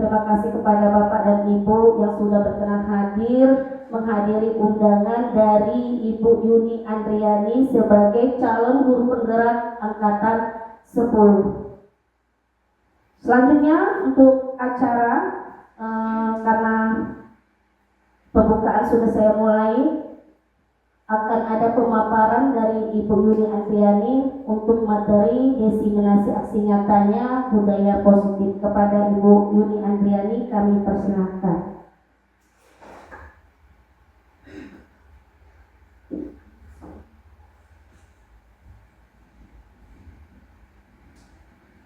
berterima kasih kepada Bapak dan Ibu yang sudah berkenan hadir menghadiri undangan dari Ibu Yuni Andriani sebagai calon guru penggerak angkatan 10. Selanjutnya untuk acara, karena pembukaan sudah saya mulai, akan ada pemaparan dari Ibu Yuni Andriani untuk materi diseminasi aksi nyatanya budaya positif. Kepada Ibu Yuni Andriani kami persilahkan.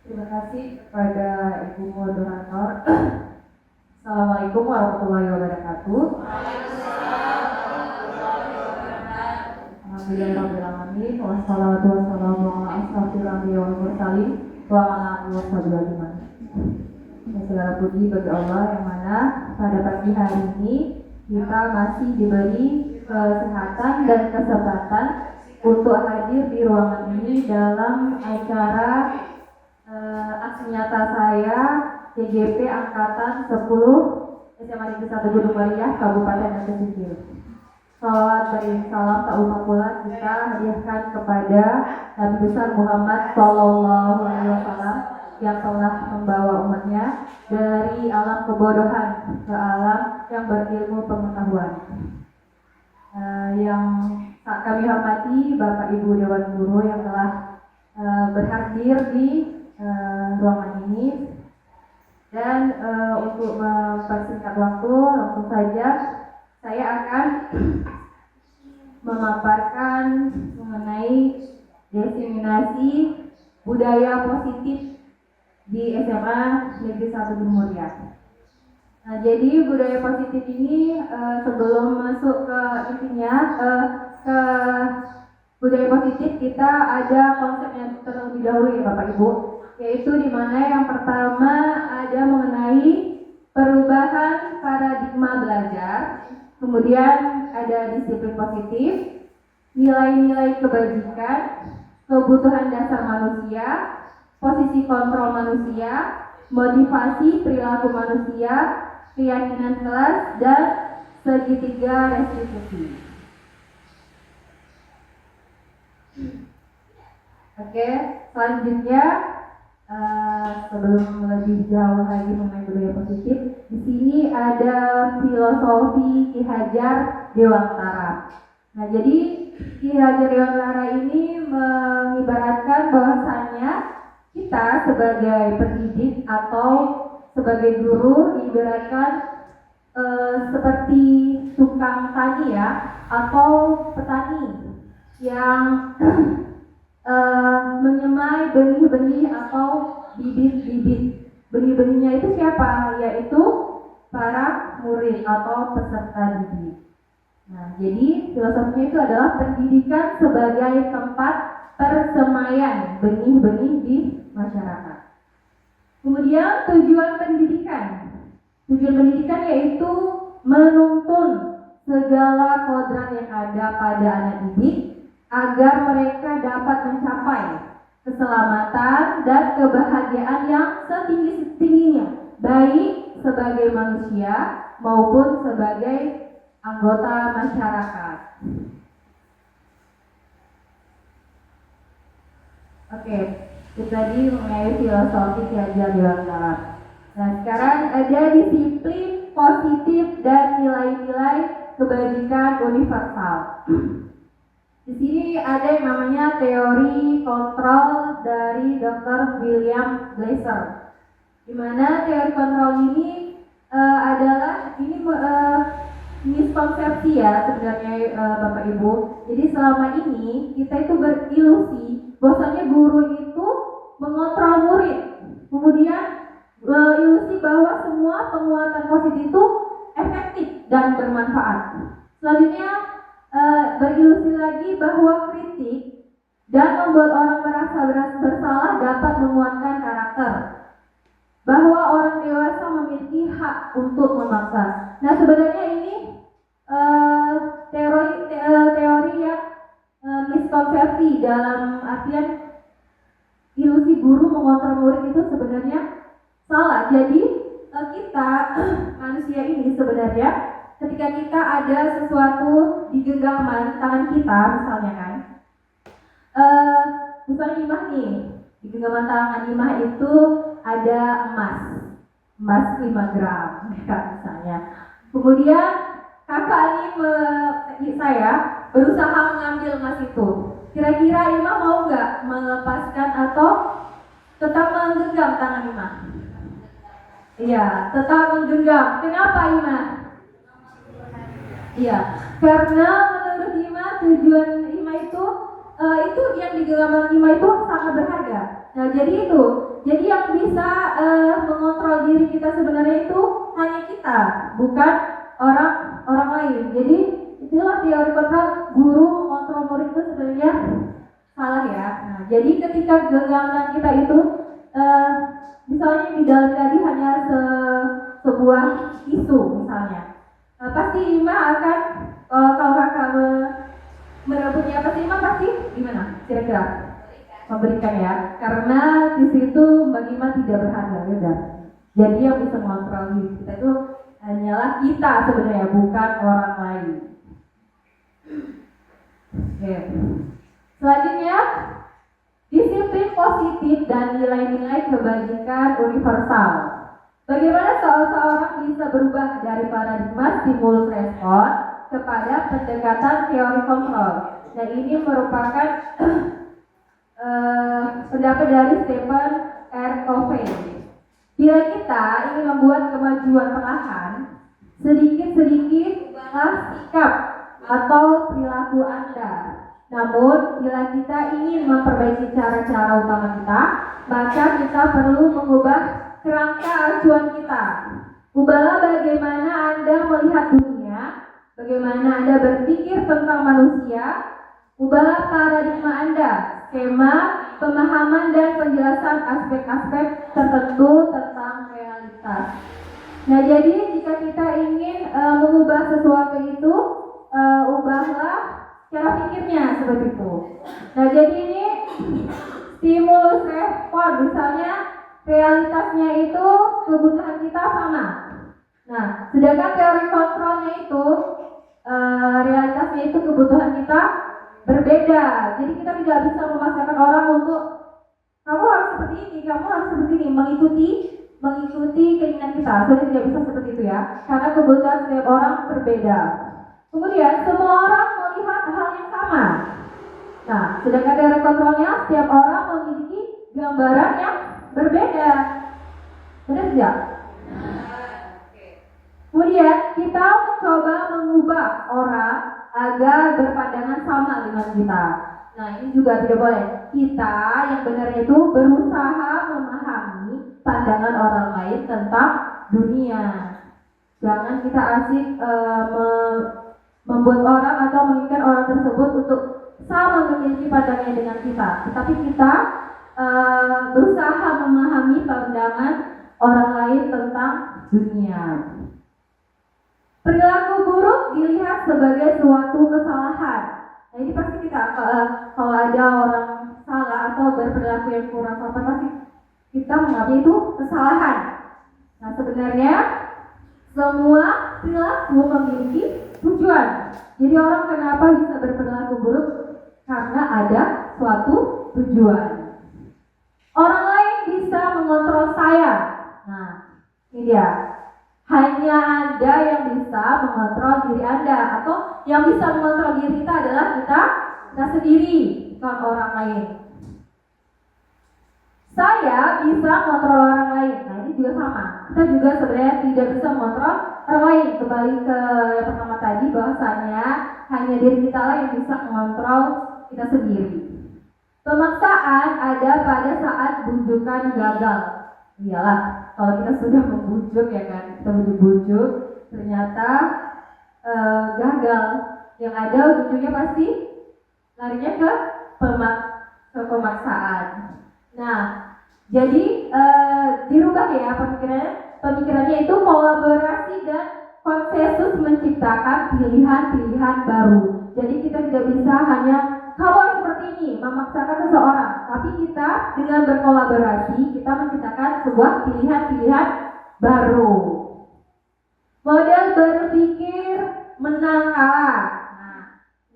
Terima kasih kepada Ibu Moderator. Assalamualaikum warahmatullahi wabarakatuh. Alhamdulillahirrahmanirrahim. Wassalatu wassalamu ala asrofil anbiya wal mursalin wa ala alihi wasallam. Segala puji bagi Allah yang mana pada pagi hari ini kita masih diberi kesehatan dan kesempatan untuk hadir di ruangan ini dalam acara aksi nyata saya TGP Angkatan 10 SMA Negeri 1 Gunung Meriah Kabupaten Aceh Singkil. Salawat dan salam tak lupa pula kita hadiahkan kepada Nabi besar Muhammad Sallallahu Alaihi Wasallam yang telah membawa umatnya dari alam kebodohan ke alam yang berilmu pengetahuan. Yang kami hormati Bapak Ibu Dewan Guru yang telah berhadir di ruangan ini, dan untuk mempersingkat waktu langsung saja saya akan memaparkan mengenai diseminasi budaya positif di SMA Negeri 1 Gunung Meriah. Nah, jadi budaya positif ini sebelum masuk ke intinya ke budaya positif, kita ada konsep yang terlebih dahulu ya Bapak Ibu, yaitu di mana yang pertama ada mengenai perubahan paradigma belajar, kemudian ada disiplin positif, nilai-nilai kebajikan, kebutuhan dasar manusia, posisi kontrol manusia, motivasi perilaku manusia, keyakinan kelas, dan segitiga restitusi. Oke, selanjutnya sebelum lebih jauh lagi mengenai budaya positif, di sini ada filosofi Ki Hajar Dewantara. Nah, jadi Ki Hajar Dewantara ini mengibaratkan bahwasannya kita sebagai pendidik atau sebagai guru diibaratkan seperti tukang tani ya, atau petani yang menyemai benih-benih atau bibit-bibit. Benih-benihnya itu siapa? Yaitu para murid atau peserta didik. Nah, jadi filosofinya itu adalah pendidikan sebagai tempat persemaian benih-benih di masyarakat. Kemudian tujuan pendidikan. Tujuan pendidikan yaitu menuntun segala kodrat yang ada pada anak didik agar mereka dapat mencapai keselamatan dan kebahagiaan yang setinggi-tingginya, baik sebagai manusia maupun sebagai anggota masyarakat. Oke, itu tadi mengenai filosofi Ki Hajar Dewantara. Nah, sekarang ada disiplin positif dan nilai-nilai kebajikan universal. Di sini ada yang namanya teori kontrol dari Dr. William Glasser. Di mana teori kontrol ini adalah miskonsepsi ya sebenarnya Bapak Ibu. Jadi selama ini kita itu berilusi bahwasanya guru itu mengontrol murid. Kemudian ilusi bahwa semua penguatan positif itu efektif dan bermanfaat. Selanjutnya berilusi lagi bahwa kritik dan membuat orang merasa bersalah dapat menguatkan karakter, bahwa orang dewasa memiliki hak untuk memaksa. Nah, sebenarnya ini teori yang miskonsepsi, dalam artian ilusi guru mengontrol murid itu sebenarnya salah. Jadi kita kita manusia ini sebenarnya ketika kita ada sesuatu di genggaman tangan kita misalnya kan, misalnya Imah nih, di genggaman tangan Imah itu ada emas 5 gram misalnya. Kemudian kakak ini saya berusaha mengambil emas itu. Kira-kira Imah mau nggak melepaskan atau tetap menggenggam tangan Imah? Iya, tetap menggenggam. Kenapa Imah? Iya, karena menurut Imah tujuan Imah itu yang di genggaman Imah itu sangat berharga. Nah, jadi yang bisa mengontrol diri kita sebenarnya itu hanya kita, bukan orang lain. Jadi itulah teori kontrol, guru mengontrol murid itu sebenarnya salah ya. Nah, jadi ketika genggaman kita itu misalnya di dalam tadi hanya sebuah isu misalnya, pasti Imah akan kalau kakak merebutnya pasti Imah pasti gimana? Kira-kira memberikan ya, karena di situ bagi Imah tidak berharga ya. Jadi yang bisa mengontrol diri kita itu hanyalah kita sebenarnya, bukan orang lain. Oke. Selanjutnya, disiplin positif dan nilai-nilai kebajikan universal. Bagaimana seseorang bisa berubah dari paradigma stimulus respon kepada pendekatan teori kontrol? Nah, ini merupakan pendapat dari Stephen R. Covey. Bila kita ingin membuat kemajuan perlahan, sedikit-sedikit ubahlah sikap atau perilaku Anda. Namun, bila kita ingin memperbaiki cara-cara utama kita, maka kita perlu mengubah kerangka acuan kita. Ubahlah bagaimana Anda melihat dunia, bagaimana Anda berpikir tentang manusia. Ubahlah paradigma Anda, skema, pemahaman dan penjelasan aspek-aspek tertentu tentang realitas. Nah, jadi jika kita ingin mengubah sesuatu itu, ubahlah cara pikirnya seperti itu. Nah, jadi ini stimulus respon, misalnya realitasnya itu kebutuhan kita sama. Nah, sedangkan teori kontrolnya itu realitasnya itu kebutuhan kita berbeda. Jadi kita tidak bisa memaksakan orang untuk kamu harus seperti ini, kamu harus seperti ini, mengikuti keinginan kita. Sudah tidak bisa seperti itu ya, karena kebutuhan setiap orang berbeda. Kemudian semua orang melihat hal yang sama. Nah, sedangkan teori kontrolnya setiap orang memiliki gambaran yang berbeda. Benar tidak? Kemudian kita mencoba mengubah orang agar berpandangan sama dengan kita. Nah, ini juga tidak boleh. Kita yang benar itu berusaha memahami pandangan orang lain tentang dunia. Jangan kita asik membuat orang atau menginginkan orang tersebut untuk sama memiliki pandangan dengan kita. Tetapi kita berusaha memahami pandangan orang lain tentang dunia. Perilaku buruk dilihat sebagai suatu kesalahan. Nah, ini pasti kita kalau ada orang salah atau berperilaku yang kurang sopan, pasti kita menganggap itu kesalahan. Nah, sebenarnya semua perilaku memiliki tujuan. Jadi orang kenapa bisa berperilaku buruk? Karena ada suatu tujuan. Orang lain bisa mengontrol saya. Nah, ini dia. Hanya Anda yang bisa mengontrol diri Anda, atau yang bisa mengontrol diri kita adalah kita sendiri, bukan orang lain. Saya bisa mengontrol orang lain. Nah, ini juga sama. Kita juga sebenarnya tidak bisa mengontrol orang lain. Kembali ke yang pertama tadi, bahwasanya hanya diri kita lah yang bisa mengontrol kita sendiri. Pemaksaan ada pada saat bujukan gagal. Iyalah, kalau kita sudah membujuk ya kan, kita bujuk ternyata gagal. Yang ada ujungnya pasti larinya ke pemaksaan. Nah, jadi dirubah ya pemikirannya itu kolaborasi dan konsensus menciptakan pilihan-pilihan baru. Jadi kita tidak bisa hanya kamu harus seperti ini, memaksakan seseorang, tapi kita dengan berkolaborasi kita menciptakan sebuah pilihan-pilihan baru. menang kalah. Nah,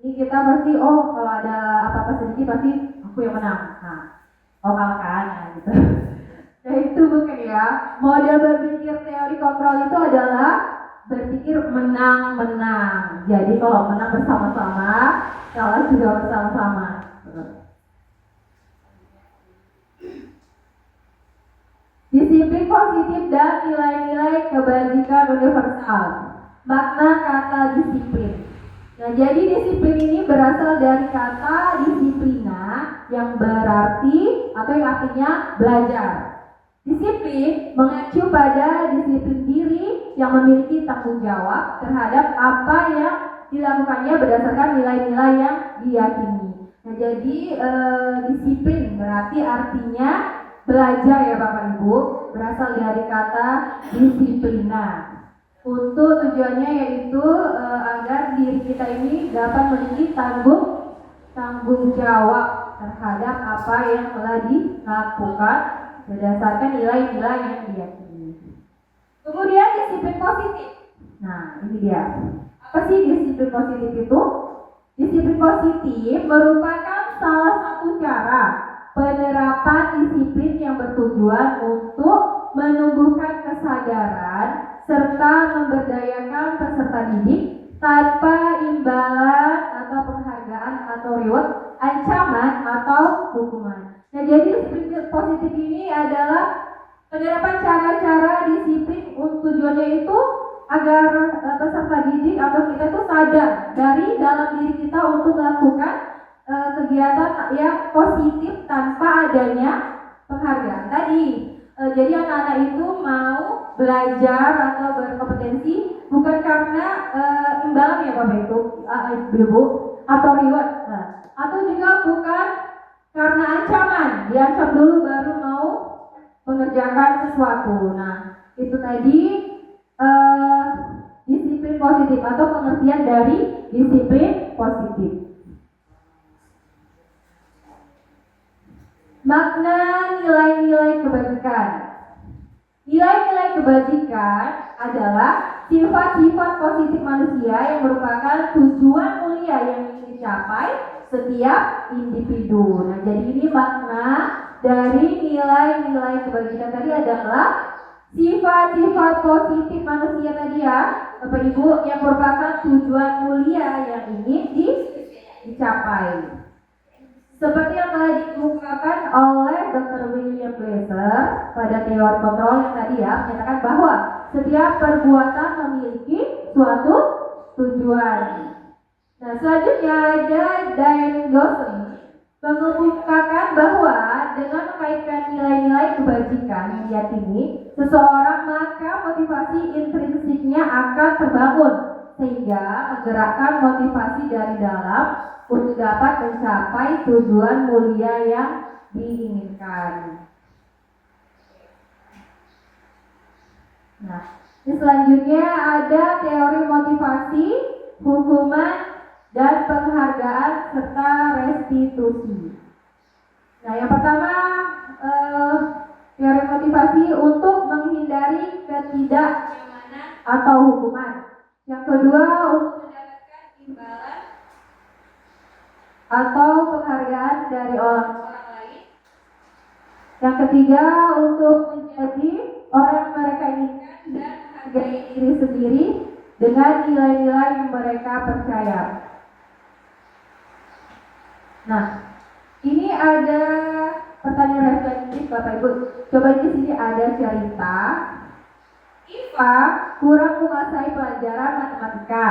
ini kita pasti kalau ada apa-apa sedikit pasti aku yang menang. Nah, kalah kan, nah, gitu. Nah itu bukan ya. Model berpikir teori kontrol itu adalah berpikir menang-menang. Jadi kalau menang bersama-sama, kalah juga bersama-sama. Disiplin positif dan nilai-nilai kebajikan universal. Makna kata disiplin. Nah, jadi disiplin ini berasal dari kata disiplina yang berarti atau yang artinya belajar. Disiplin mengacu pada disiplin diri yang memiliki tanggung jawab terhadap apa yang dilakukannya berdasarkan nilai-nilai yang diyakini. Nah, jadi disiplin berarti artinya belajar ya Bapak Ibu, berasal dari kata disiplina. Untuk tujuannya yaitu agar diri kita ini dapat memiliki tanggung jawab terhadap apa yang telah dilakukan berdasarkan nilai-nilai yang diyakini. Kemudian disiplin positif. Nah, ini dia. Apa sih disiplin positif itu? Disiplin positif merupakan salah satu cara penerapan disiplin yang bertujuan untuk menumbuhkan kesadaran serta memberdayakan peserta didik tanpa imbalan atau penghargaan atau reward, ancaman atau hukuman. Nah, jadi disiplin positif ini adalah penerapan cara-cara disiplin tujuannya itu agar peserta didik atau kita itu sadar dari dalam diri kita untuk melakukan kegiatan yang positif tanpa adanya penghargaan tadi. Jadi anak-anak itu mau belajar atau berkompetensi bukan karena imbalan ya Bapak Ibu atau reward, atau juga bukan karena ancaman, diancam dulu baru mau mengerjakan sesuatu. Nah, itu tadi disiplin positif atau pengertian dari disiplin positif. Makna nilai-nilai kebajikan. Nilai-nilai kebajikan adalah sifat-sifat positif manusia yang merupakan tujuan mulia yang ingin dicapai setiap individu. Nah, jadi ini makna dari nilai-nilai kebajikan tadi adalah sifat-sifat positif manusia tadi ya, Bapak Ibu, yang merupakan tujuan mulia yang ingin dicapai. Seperti yang telah dikemukakan oleh Dr. William Glasser pada teori kontrol yang tadi ya, menyatakan bahwa setiap perbuatan memiliki suatu tujuan. Nah, selanjutnya ada Diane Dawson mengemukakan bahwa dengan mengaitkan nilai-nilai kebajikan yang diyakini seseorang, maka motivasi intrinsiknya akan terbangun sehingga menggerakkan motivasi dari dalam untuk dapat mencapai tujuan mulia yang diinginkan. Nah, selanjutnya ada teori motivasi, hukuman, dan penghargaan serta restitusi. Nah, yang pertama teori motivasi untuk menghindari ketidaknyamanan atau hukuman. Yang kedua untuk mendapatkan imbalan atau penghargaan dari orang lain. Yang ketiga untuk menjadi orang yang mereka inginkan dan menghargai diri sendiri dengan nilai-nilai yang mereka percaya. Nah, ini ada pertanyaan reflektif Bapak Ibu. Coba di sini ada cerita Iva kurang menguasai pelajaran matematika,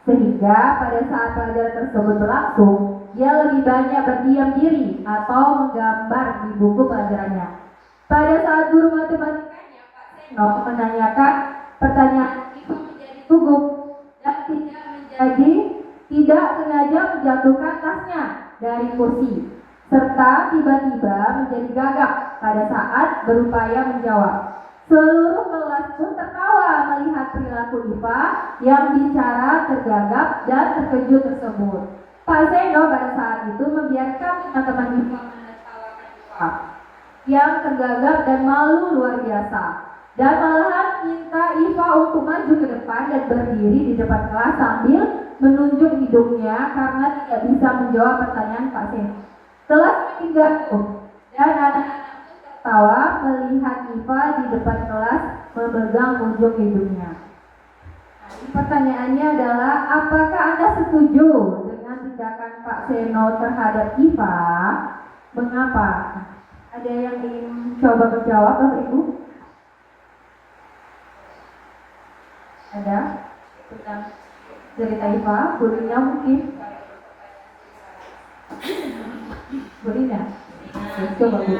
sehingga pada saat pelajaran tersebut berlangsung, dia lebih banyak berdiam diri atau menggambar di buku pelajarannya. Pada saat guru matematikanya, Pak Seno, menanyakan pertanyaan, Iva menjadi gugup dan tidak sengaja menjatuhkan tasnya dari kursi, serta tiba-tiba menjadi gagap pada saat berupaya menjawab. Seluruh kelas pun tertawa melihat perilaku Iva yang bicara tergagap dan terkejut tersebut. Pak Seno pada saat itu membiarkan teman-teman Iva menertawakan Iva yang tergagap dan malu luar biasa, dan malahan minta Iva untuk maju ke depan dan berdiri di depan kelas sambil menunjuk hidungnya karena tidak bisa menjawab pertanyaan Pak Seno. Kelas makin gaduh dan anak-anak tertawa melihat Iva di depan kelas memegang ujung hidungnya. Pertanyaannya adalah, apakah Anda setuju dengan tindakan Pak Seno terhadap Iva? Mengapa? Ada yang ingin coba menjawab, Bapak Ibu? Ada? Tentang cerita Iva, gurunya mungkin? Gurunya? Coba Bu.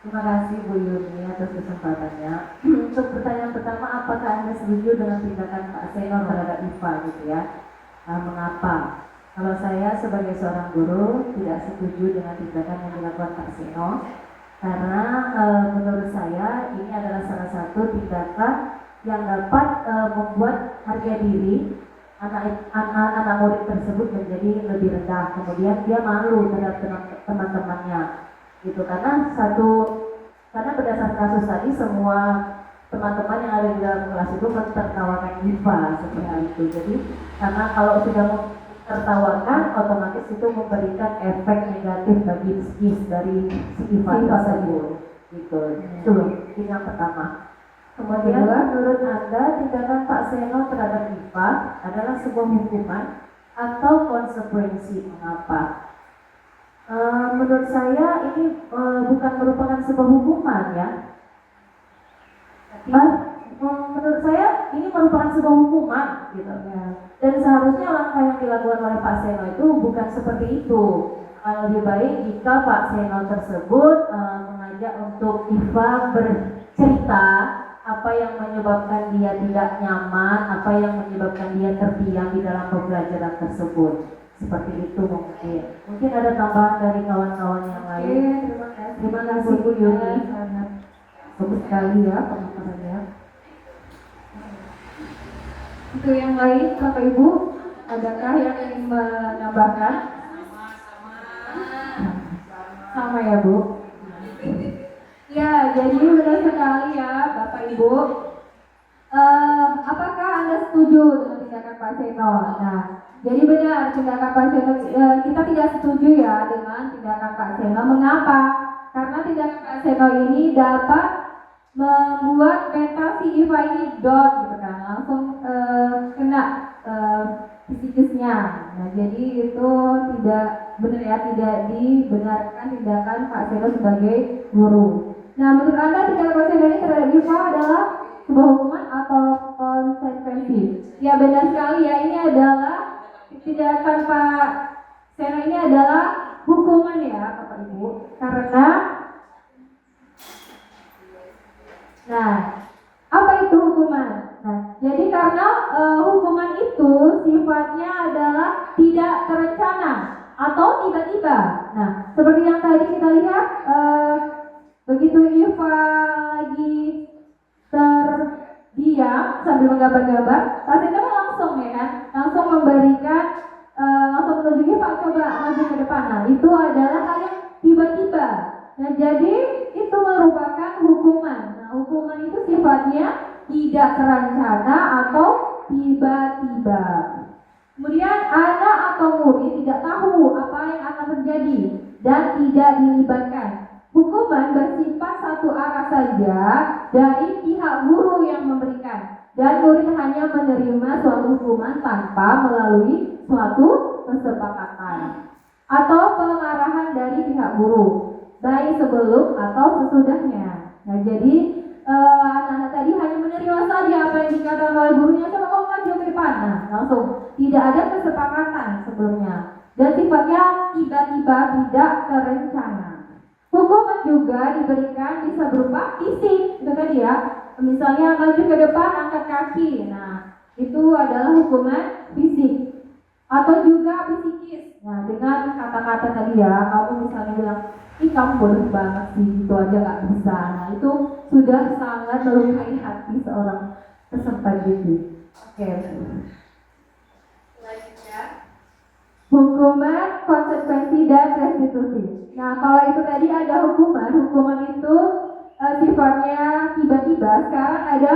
Terima kasih Bu Yuni atas kesempatannya. Untuk pertanyaan pertama, apakah Anda setuju dengan tindakan Pak Seno terhadap Iva gitu ya? Mengapa? Kalau saya sebagai seorang guru tidak setuju dengan tindakan yang dilakukan Pak Seno, karena menurut saya ini adalah salah satu tindakan yang dapat membuat harga diri anak murid tersebut menjadi lebih rendah. Kemudian dia malu terhadap teman-temannya. Gitu, karena berdasarkan kasus tadi semua teman-teman yang ada di dalam kelas itu mentertawakan Iva seperti itu. Jadi karena kalau sudah tertawakan, otomatis itu memberikan efek negatif bagi psikis dari si Iva tersebut. Gitu. Itu yang pertama. Kemudian menurut Anda tindakan Pak Seno terhadap Iva adalah sebuah hukuman atau konsekuensi? Mengapa? Menurut saya ini bukan merupakan sebuah hukuman ya. Menurut saya ini merupakan sebuah hukuman gitu. Dan seharusnya langkah yang dilakukan oleh Pak Seno itu bukan seperti itu. Lebih baik jika Pak Seno tersebut mengajak untuk Iva bercerita apa yang menyebabkan dia tidak nyaman, apa yang menyebabkan dia terdiam di dalam pembelajaran tersebut. Seperti itu mungkin ada tambahan dari kawan-kawan yang lain. Terima kasih Bu Yuni, sangat bagus sekali ya pemaparannya. Untuk yang lain, Bapak Ibu, adakah yang ingin menambahkan? Sama ya Bu. Ya, jadi benar sekali ya Bapak Ibu. Apakah Anda setuju dengan tindakan Pak Seno? Nah, jadi benar tindakan Pak Seno, kita tidak setuju ya dengan tindakan Pak Seno. Mengapa? Karena tindakan Pak Seno ini dapat membuat mental si Iva ini down gitu kan, langsung kena psikisnya. Nah, jadi itu tidak benar ya, tidak dibenarkan tindakan Pak Seno sebagai guru. Nah, menurut Anda tindakan Pak Seno ini terhadap Iva adalah sebuah hukuman atau konsekuensi? Ya benar sekali ya, ini adalah tindakan Pak Seno ini adalah hukuman ya Bapak Ibu. Karena apa itu hukuman? Nah, jadi karena hukuman itu sifatnya adalah tidak terencana atau tiba-tiba. Nah, seperti yang tadi kita lihat, begitu Iva lagi terdiam sambil menggambar-gambar, Pak Seno langsung ya kan, langsung memberikan, langsung menunjuki Pak coba maju ke depan. Nah, itu adalah hal yang tiba-tiba. Nah, jadi itu merupakan hukuman. Nah, hukuman itu sifatnya tidak terencana atau tiba-tiba. Kemudian anak atau murid tidak tahu apa yang akan terjadi dan tidak dilibatkan. Hukuman bersifat satu arah saja dari pihak guru yang memberikan, dan murid hanya menerima suatu hukuman tanpa melalui suatu kesepakatan atau pengarahan dari pihak guru, baik sebelum atau sesudahnya. Nah, jadi anak-anak tadi hanya menerima saja apa yang dikatakan oleh gurunya, coba kamu maju ke depan. Nah, langsung tidak ada kesepakatan sebelumnya dan sifatnya tiba-tiba, tidak terencana. Hukuman juga diberikan bisa berupa fisik, itu tadi ya. Misalnya maju ke depan, angkat kaki. Nah, itu adalah hukuman fisik. Atau juga psikis. Nah, dengan kata-kata tadi ya, kamu misalnya bilang, ih kamu bodoh banget sih, itu aja gak bisa. Nah, itu sudah sangat melukai hati seorang peserta didik. Oke. Selanjutnya, hukuman, konsekuensi, dan restitusi. Nah, kalau itu tadi ada hukuman itu sifatnya tiba-tiba, sekarang ada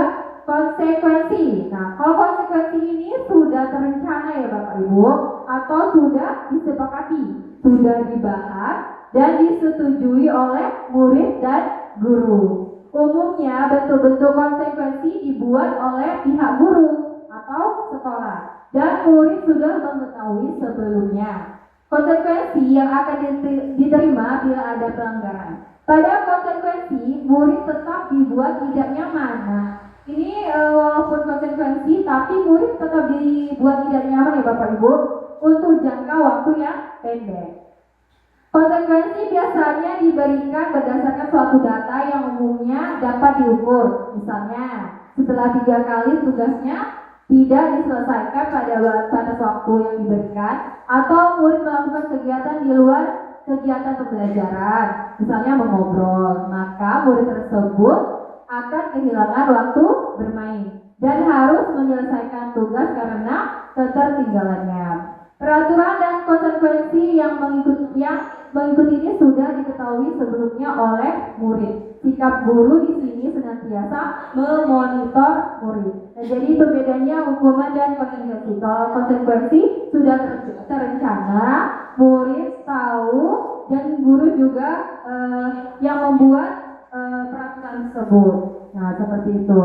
konsekuensi. Nah, kalau konsekuensi ini sudah terencana ya Bapak Ibu, atau sudah disepakati, sudah dibahas dan disetujui oleh murid dan guru. Umumnya bentuk-bentuk konsekuensi dibuat oleh pihak guru atau sekolah dan murid sudah mengetahui sebelumnya. Konsekuensi yang akan diterima bila ada pelanggaran. Pada konsekuensi, murid tetap dibuat tidak nyaman. Nah, ini walaupun konsekuensi, tapi murid tetap dibuat tidak nyaman ya Bapak Ibu untuk jangka waktu yang pendek. Konsekuensi biasanya diberikan berdasarkan suatu data yang umumnya dapat diukur. Misalnya, setelah 3 kali tugasnya tidak diselesaikan pada batas waktu yang diberikan, atau murid melakukan kegiatan di luar kegiatan pembelajaran, misalnya mengobrol, maka murid tersebut akan kehilangan waktu bermain dan harus menyelesaikan tugas karena ketertinggalannya. Peraturan dan konsekuensi yang mengikuti ini sudah diketahui sebelumnya oleh murid. Sikap guru di sini senantiasa memonitor murid. Nah, jadi perbedaannya hukuman dan konsekuensi. Kalau konsekuensi sudah terencana, murid tahu dan guru juga yang membuat peraturan tersebut. Nah, seperti itu.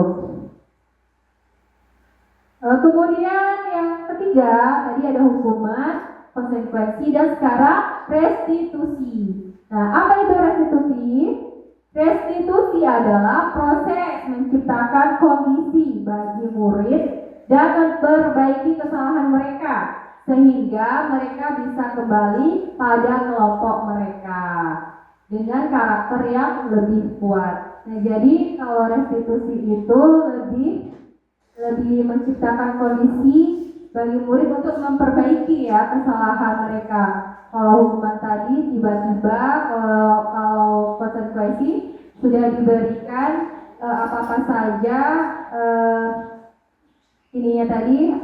Kemudian yang ketiga, tadi ada hukuman, konsekuensi, dan sekarang restitusi. Nah, apa itu restitusi? Restitusi adalah proses menciptakan kondisi bagi murid dan memperbaiki kesalahan mereka sehingga mereka bisa kembali pada kelompok mereka dengan karakter yang lebih kuat. Nah, jadi kalau restitusi itu lebih menciptakan kondisi bagi murid untuk memperbaiki ya kesalahan mereka. Kalau hukuman tadi tiba-tiba, kalau konsekuensi sudah diberikan apa-apa saja ininya tadi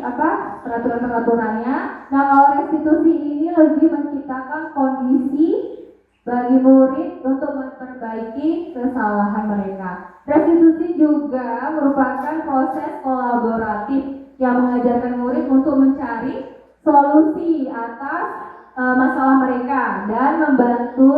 peraturan-peraturannya. Nah, kalau restitusi ini lebih menciptakan kondisi bagi murid untuk memperbaiki kesalahan mereka. Restitusi juga merupakan proses kolaboratif yang mengajarkan murid untuk mencari solusi atas masalah mereka dan membantu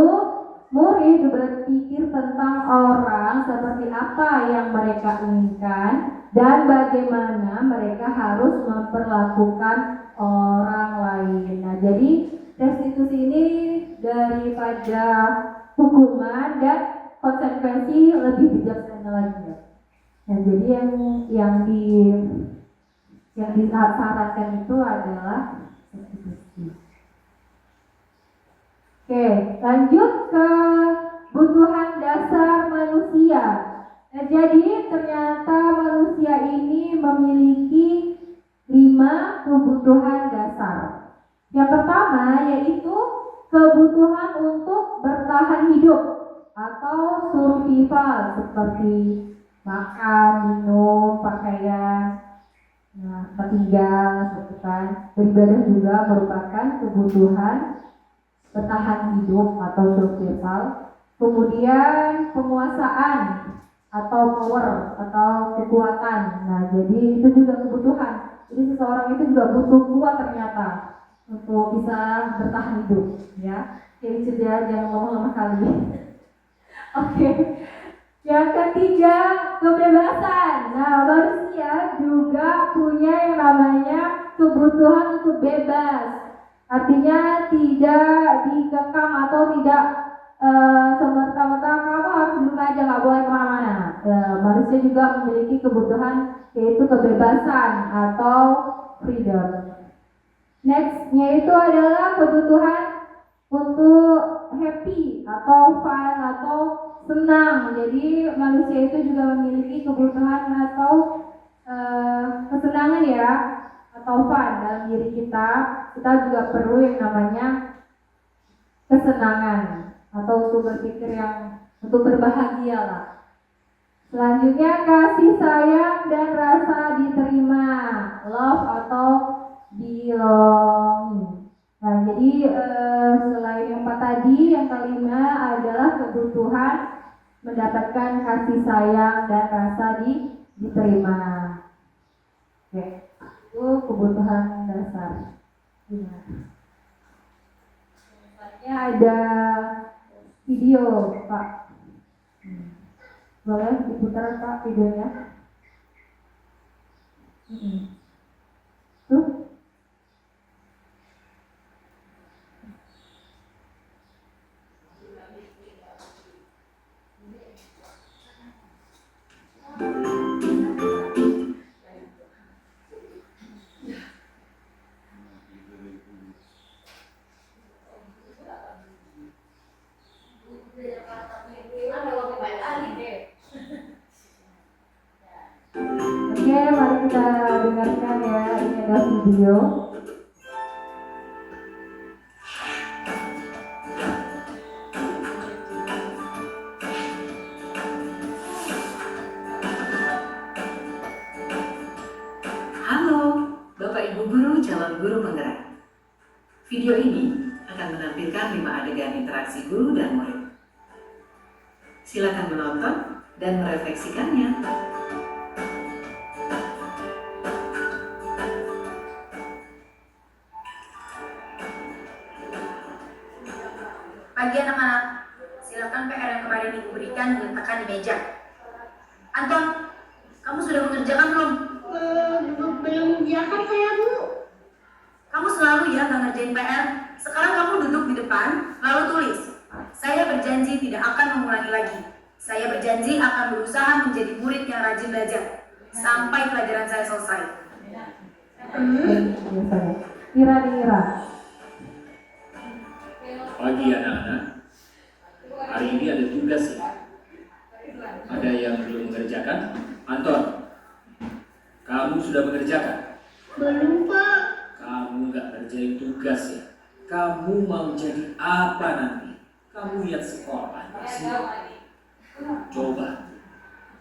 murid berpikir tentang orang seperti apa yang mereka inginkan dan bagaimana mereka harus memperlakukan orang lain. Nah, jadi restitusi ini daripada hukuman dan konsekuensi lebih bijaksana lagi. Nah, jadi yang disyaratkan itu adalah restitusi. Oke, lanjut ke kebutuhan dasar manusia. Nah, jadi ternyata manusia ini memiliki 5 kebutuhan dasar. Yang pertama yaitu kebutuhan untuk bertahan hidup atau survival seperti makan, minum, pakaian, tinggal, beribadah juga merupakan kebutuhan bertahan hidup atau survival. Kemudian penguasaan atau power atau kekuatan. Nah, jadi itu juga kebutuhan. Jadi seseorang itu juga butuh kuat ternyata untuk bisa bertahan hidup, ya. Jadi sudah jangan ngomong lama kali. Oke. Yang ketiga, kebebasan. Nah, manusia juga punya yang namanya kebutuhan untuk bebas. Artinya tidak dikekang atau tidak semerta-merta kamu harus duduk aja, nggak boleh kemana-mana. Manusia juga memiliki kebutuhan yaitu kebebasan atau freedom. Next-nya itu adalah kebutuhan untuk happy atau fun atau senang. Jadi manusia itu juga memiliki kebutuhan atau kesenangan ya, atau fun dalam diri kita. Kita juga perlu yang namanya kesenangan atau untuk berpikir untuk berbahagia lah. Selanjutnya kasih sayang dan rasa diterima, love atau belonging. Nah, jadi selain yang 4 tadi, yang kelima adalah kebutuhan mendapatkan kasih sayang dan rasa diterima. Oke, itu kebutuhan dasar. Selanjutnya ada video, Pak. Boleh diputar, Pak, videonya? Tuh. Oke, mari kita dengarkan ya, ini ada video. Halo, Bapak Ibu Guru calon guru penggerak. Video ini akan menampilkan 5 adegan interaksi guru dan murid. Silakan menonton dan merefleksikannya. Pagi anak-anak, silakan PR yang kemarin ibu berikan diletakkan di meja. Anton, kamu sudah mengerjakan belum? Belum mengerjakan saya, Bu. Kamu selalu ya nggak ngerjain PR. Sekarang kamu duduk di depan, lalu tulis. Saya berjanji tidak akan mengulangi lagi. Saya berjanji akan berusaha menjadi murid yang rajin belajar sampai pelajaran saya selesai. Ira. Pagi anak-anak, hari ini ada tugas ya. Ada yang belum mengerjakan? Anton, kamu sudah mengerjakan? Belum, Pak. Kamu nggak ngerjain tugas ya? Kamu mau jadi apa nanti? Kamu lihat sekolah sih. Coba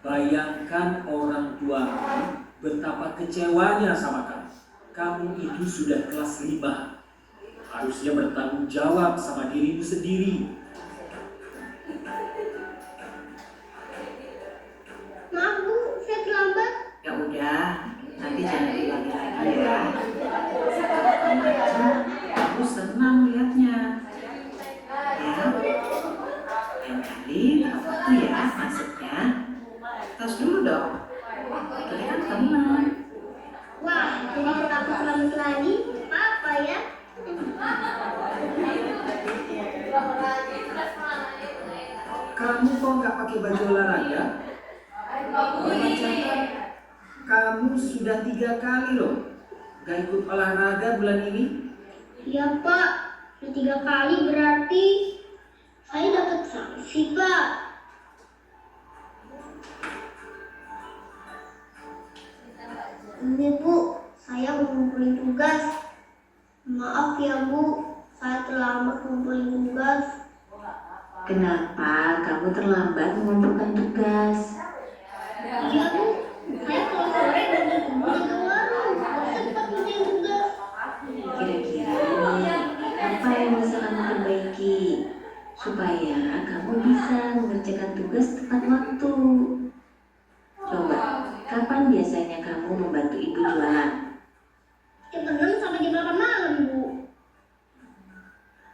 bayangkan orang tuamu betapa kecewanya sama kamu. Kamu itu sudah kelas 5. Harusnya bertanggung jawab sama dirimu sendiri. Maaf, Bu, saya terlambat. Ya udah, nanti jangan diulangi lagi ya. Aku senang lihatnya. Ya, lain kali apa tuh ya masuknya? Tos dulu dong. Kita kan teman. Wah, jadi aku selamat lagi. Apa ya? Kamu kok nggak pakai baju olahraga? Jangan. Kamu sudah 3 kali loh nggak ikut olahraga bulan ini. Iya, Pak. Sudah 3 kali berarti saya dapat sanksi, Pak. Ini, Bu, saya mau ngumpulin tugas. Maaf ya, Bu, saya terlambat ngumpulin tugas. Kenapa kamu terlambat mengumpulkan tugas? Iya, Bu, saya kalau sore udah kumpul ke warung, nggak sempat ngumpulin tugas. Kira-kira apa yang bisa kamu perbaiki supaya kamu bisa mengerjakan tugas tepat waktu? Coba, kapan biasanya kamu membantu ibu jualan? Jam 6 sampai jam 8 malam, Bu.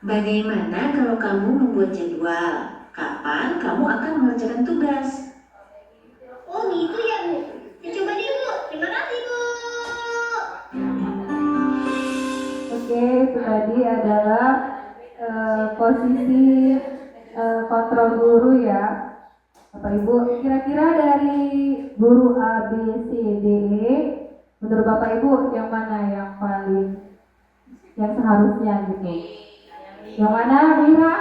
Bagaimana kalau kamu membuat jadwal? Kapan kamu akan mengerjakan tugas? Oh gitu ya, Bu. Saya coba deh, Bu. Terima kasih, Bu. Oke, itu tadi adalah posisi kontrol guru ya. Bapak Ibu, kira-kira dari guru A, B, C, D, E, menurut Bapak Ibu yang mana yang paling yang seharusnya gitu? Yang mana, Bu Ira?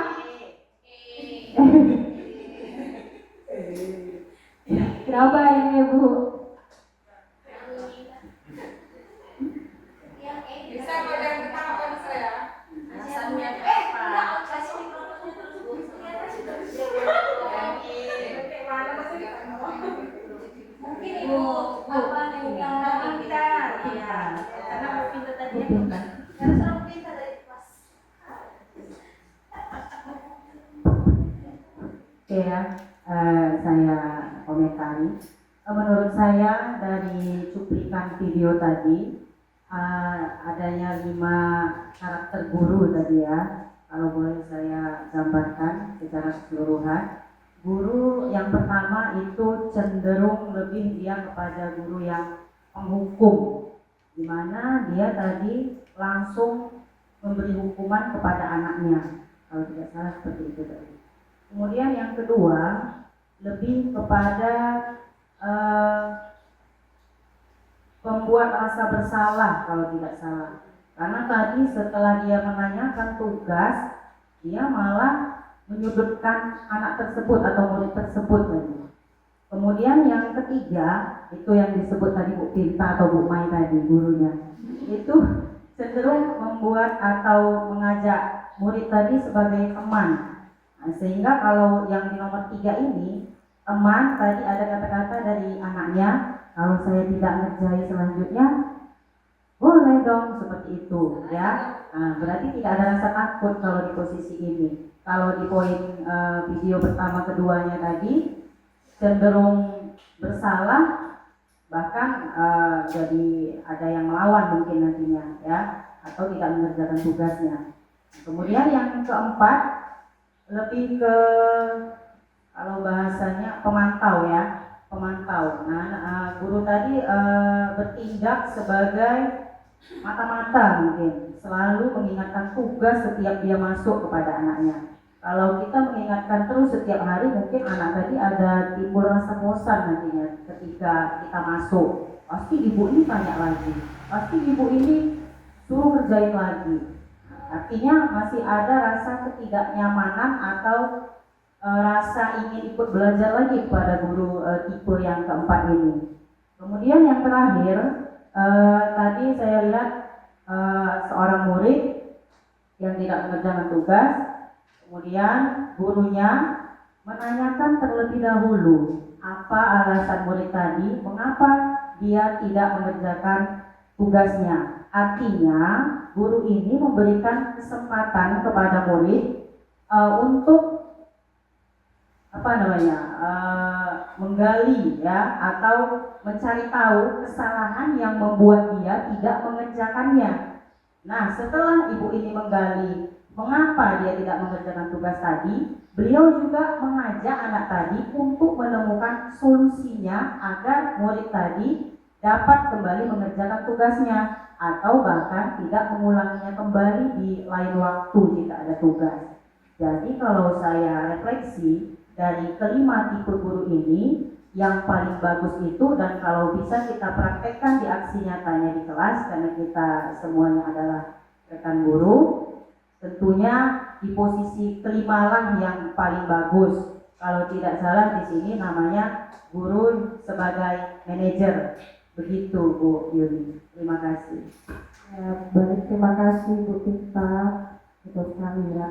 Kenapa ini, Bu? Bisa pegang tangan saya. Alasannya apa? Mungkin Ibu apa pintar. Iya. Karena mau pintar tadi harus orang pintar dari kelas. Oke ya. saya komentari. Menurut saya dari cuplikan video tadi adanya 5 karakter guru tadi ya. Kalau boleh saya gambarkan secara keseluruhan. Guru yang pertama itu cenderung lebih dia kepada guru yang penghukum, di mana dia tadi langsung memberi hukuman kepada anaknya, kalau tidak salah seperti itu tadi. Kemudian yang kedua lebih kepada membuat rasa bersalah kalau tidak salah, karena tadi setelah dia menanyakan tugas, dia malah menyudutkan anak tersebut atau murid tersebut tadi. Kemudian yang ketiga itu yang disebut tadi Bu Pinta atau Bu Mai tadi gurunya, itu cenderung membuat atau mengajak murid tadi sebagai teman. Nah, sehingga kalau yang di nomor 3 ini teman, tadi ada kata-kata dari anaknya, kalau saya tidak ngerjain selanjutnya boleh dong, seperti itu ya. Nah, berarti tidak ada rasa takut kalau di posisi ini. Kalau di poin video pertama keduanya tadi cenderung bersalah, bahkan jadi ada yang melawan mungkin nantinya ya, atau tidak mengerjakan tugasnya. Kemudian yang keempat lebih ke kalau bahasanya pemantau ya, pemantau. Nah, guru tadi bertindak sebagai mata-mata mungkin, selalu mengingatkan tugas setiap dia masuk kepada anaknya. Kalau kita mengingatkan terus setiap hari, mungkin anak tadi ada timbul rasa bosan nantinya ketika kita masuk. Pasti ibu ini tanya lagi, pasti ibu ini suruh kerjain lagi. Artinya masih ada rasa ketidaknyamanan atau rasa ingin ikut belajar lagi kepada guru tipe yang keempat ini. Kemudian yang terakhir, tadi saya lihat seorang murid yang tidak mengerjakan tugas, kemudian gurunya menanyakan terlebih dahulu apa alasan murid tadi, mengapa dia tidak mengerjakan tugasnya. Artinya guru ini memberikan kesempatan kepada murid untuk menggali ya, atau mencari tahu kesalahan yang membuat dia tidak mengerjakannya. Nah, setelah ibu ini menggali mengapa dia tidak mengerjakan tugas tadi, beliau juga mengajak anak tadi untuk menemukan solusinya agar murid tadi dapat kembali mengerjakan tugasnya, atau bahkan tidak mengulanginya kembali di lain waktu jika ada tugas. Jadi kalau saya refleksi dari kelima tipe guru ini, yang paling bagus itu, dan kalau bisa kita praktekkan di aksi nyatanya di kelas, karena kita semuanya adalah rekan guru, tentunya di posisi kelima lah yang paling bagus. Kalau tidak salah di sini namanya guru sebagai manajer. Begitu Bu Yuni. Terima kasih. Ya, baik, terima kasih Bu Pinta. Betul sekali ya.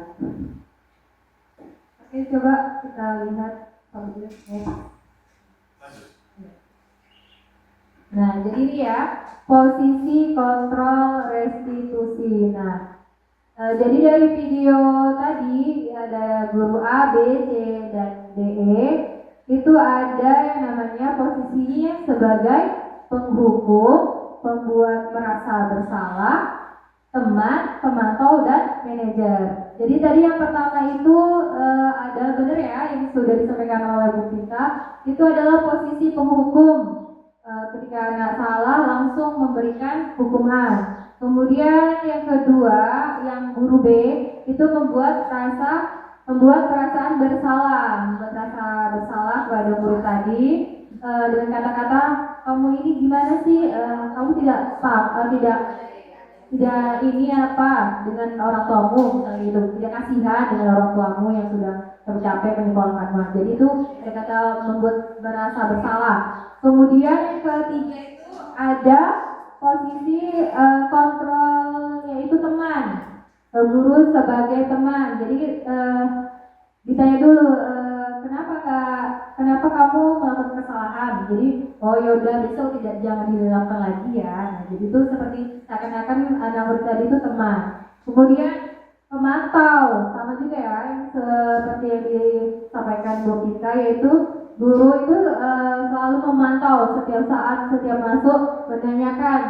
Oke, coba kita lihat selanjutnya. Nah, jadi ini ya posisi kontrol restitusi. Nah, jadi dari video tadi ada guru A, B, C, dan D, E. Itu ada yang namanya posisinya sebagai penghukum, pembuat merasa bersalah, teman, pemantau, dan manajer. Jadi tadi yang pertama itu ada benar ya yang sudah disampaikan oleh Bu Pinta, itu adalah posisi penghukum. Ketika anak salah langsung memberikan hukuman. Kemudian yang kedua, yang guru B itu membuat perasaan bersalah, kepada murid tadi dengan kata-kata, kamu ini gimana sih, kamu tidak ini apa dengan orang tuamu, misalnya gitu, tidak kasihan dengan orang tuamu yang sudah tercapai menyekolahkanmu. Jadi itu kata membuat merasa bersalah. Kemudian yang ketiga itu ada posisi kontrol, yaitu teman, guru sebagai teman. Jadi ditanya dulu, kenapa kamu melakukan kesalahan? Jadi oh yaudah besok jangan dilakukan lagi ya. Nah, jadi itu seperti seakan-akan anak murid tadi itu teman. Kemudian pemantau, sama juga ya yang seperti yang disampaikan Bu kita, yaitu guru itu selalu memantau setiap saat, setiap masuk, menanyakan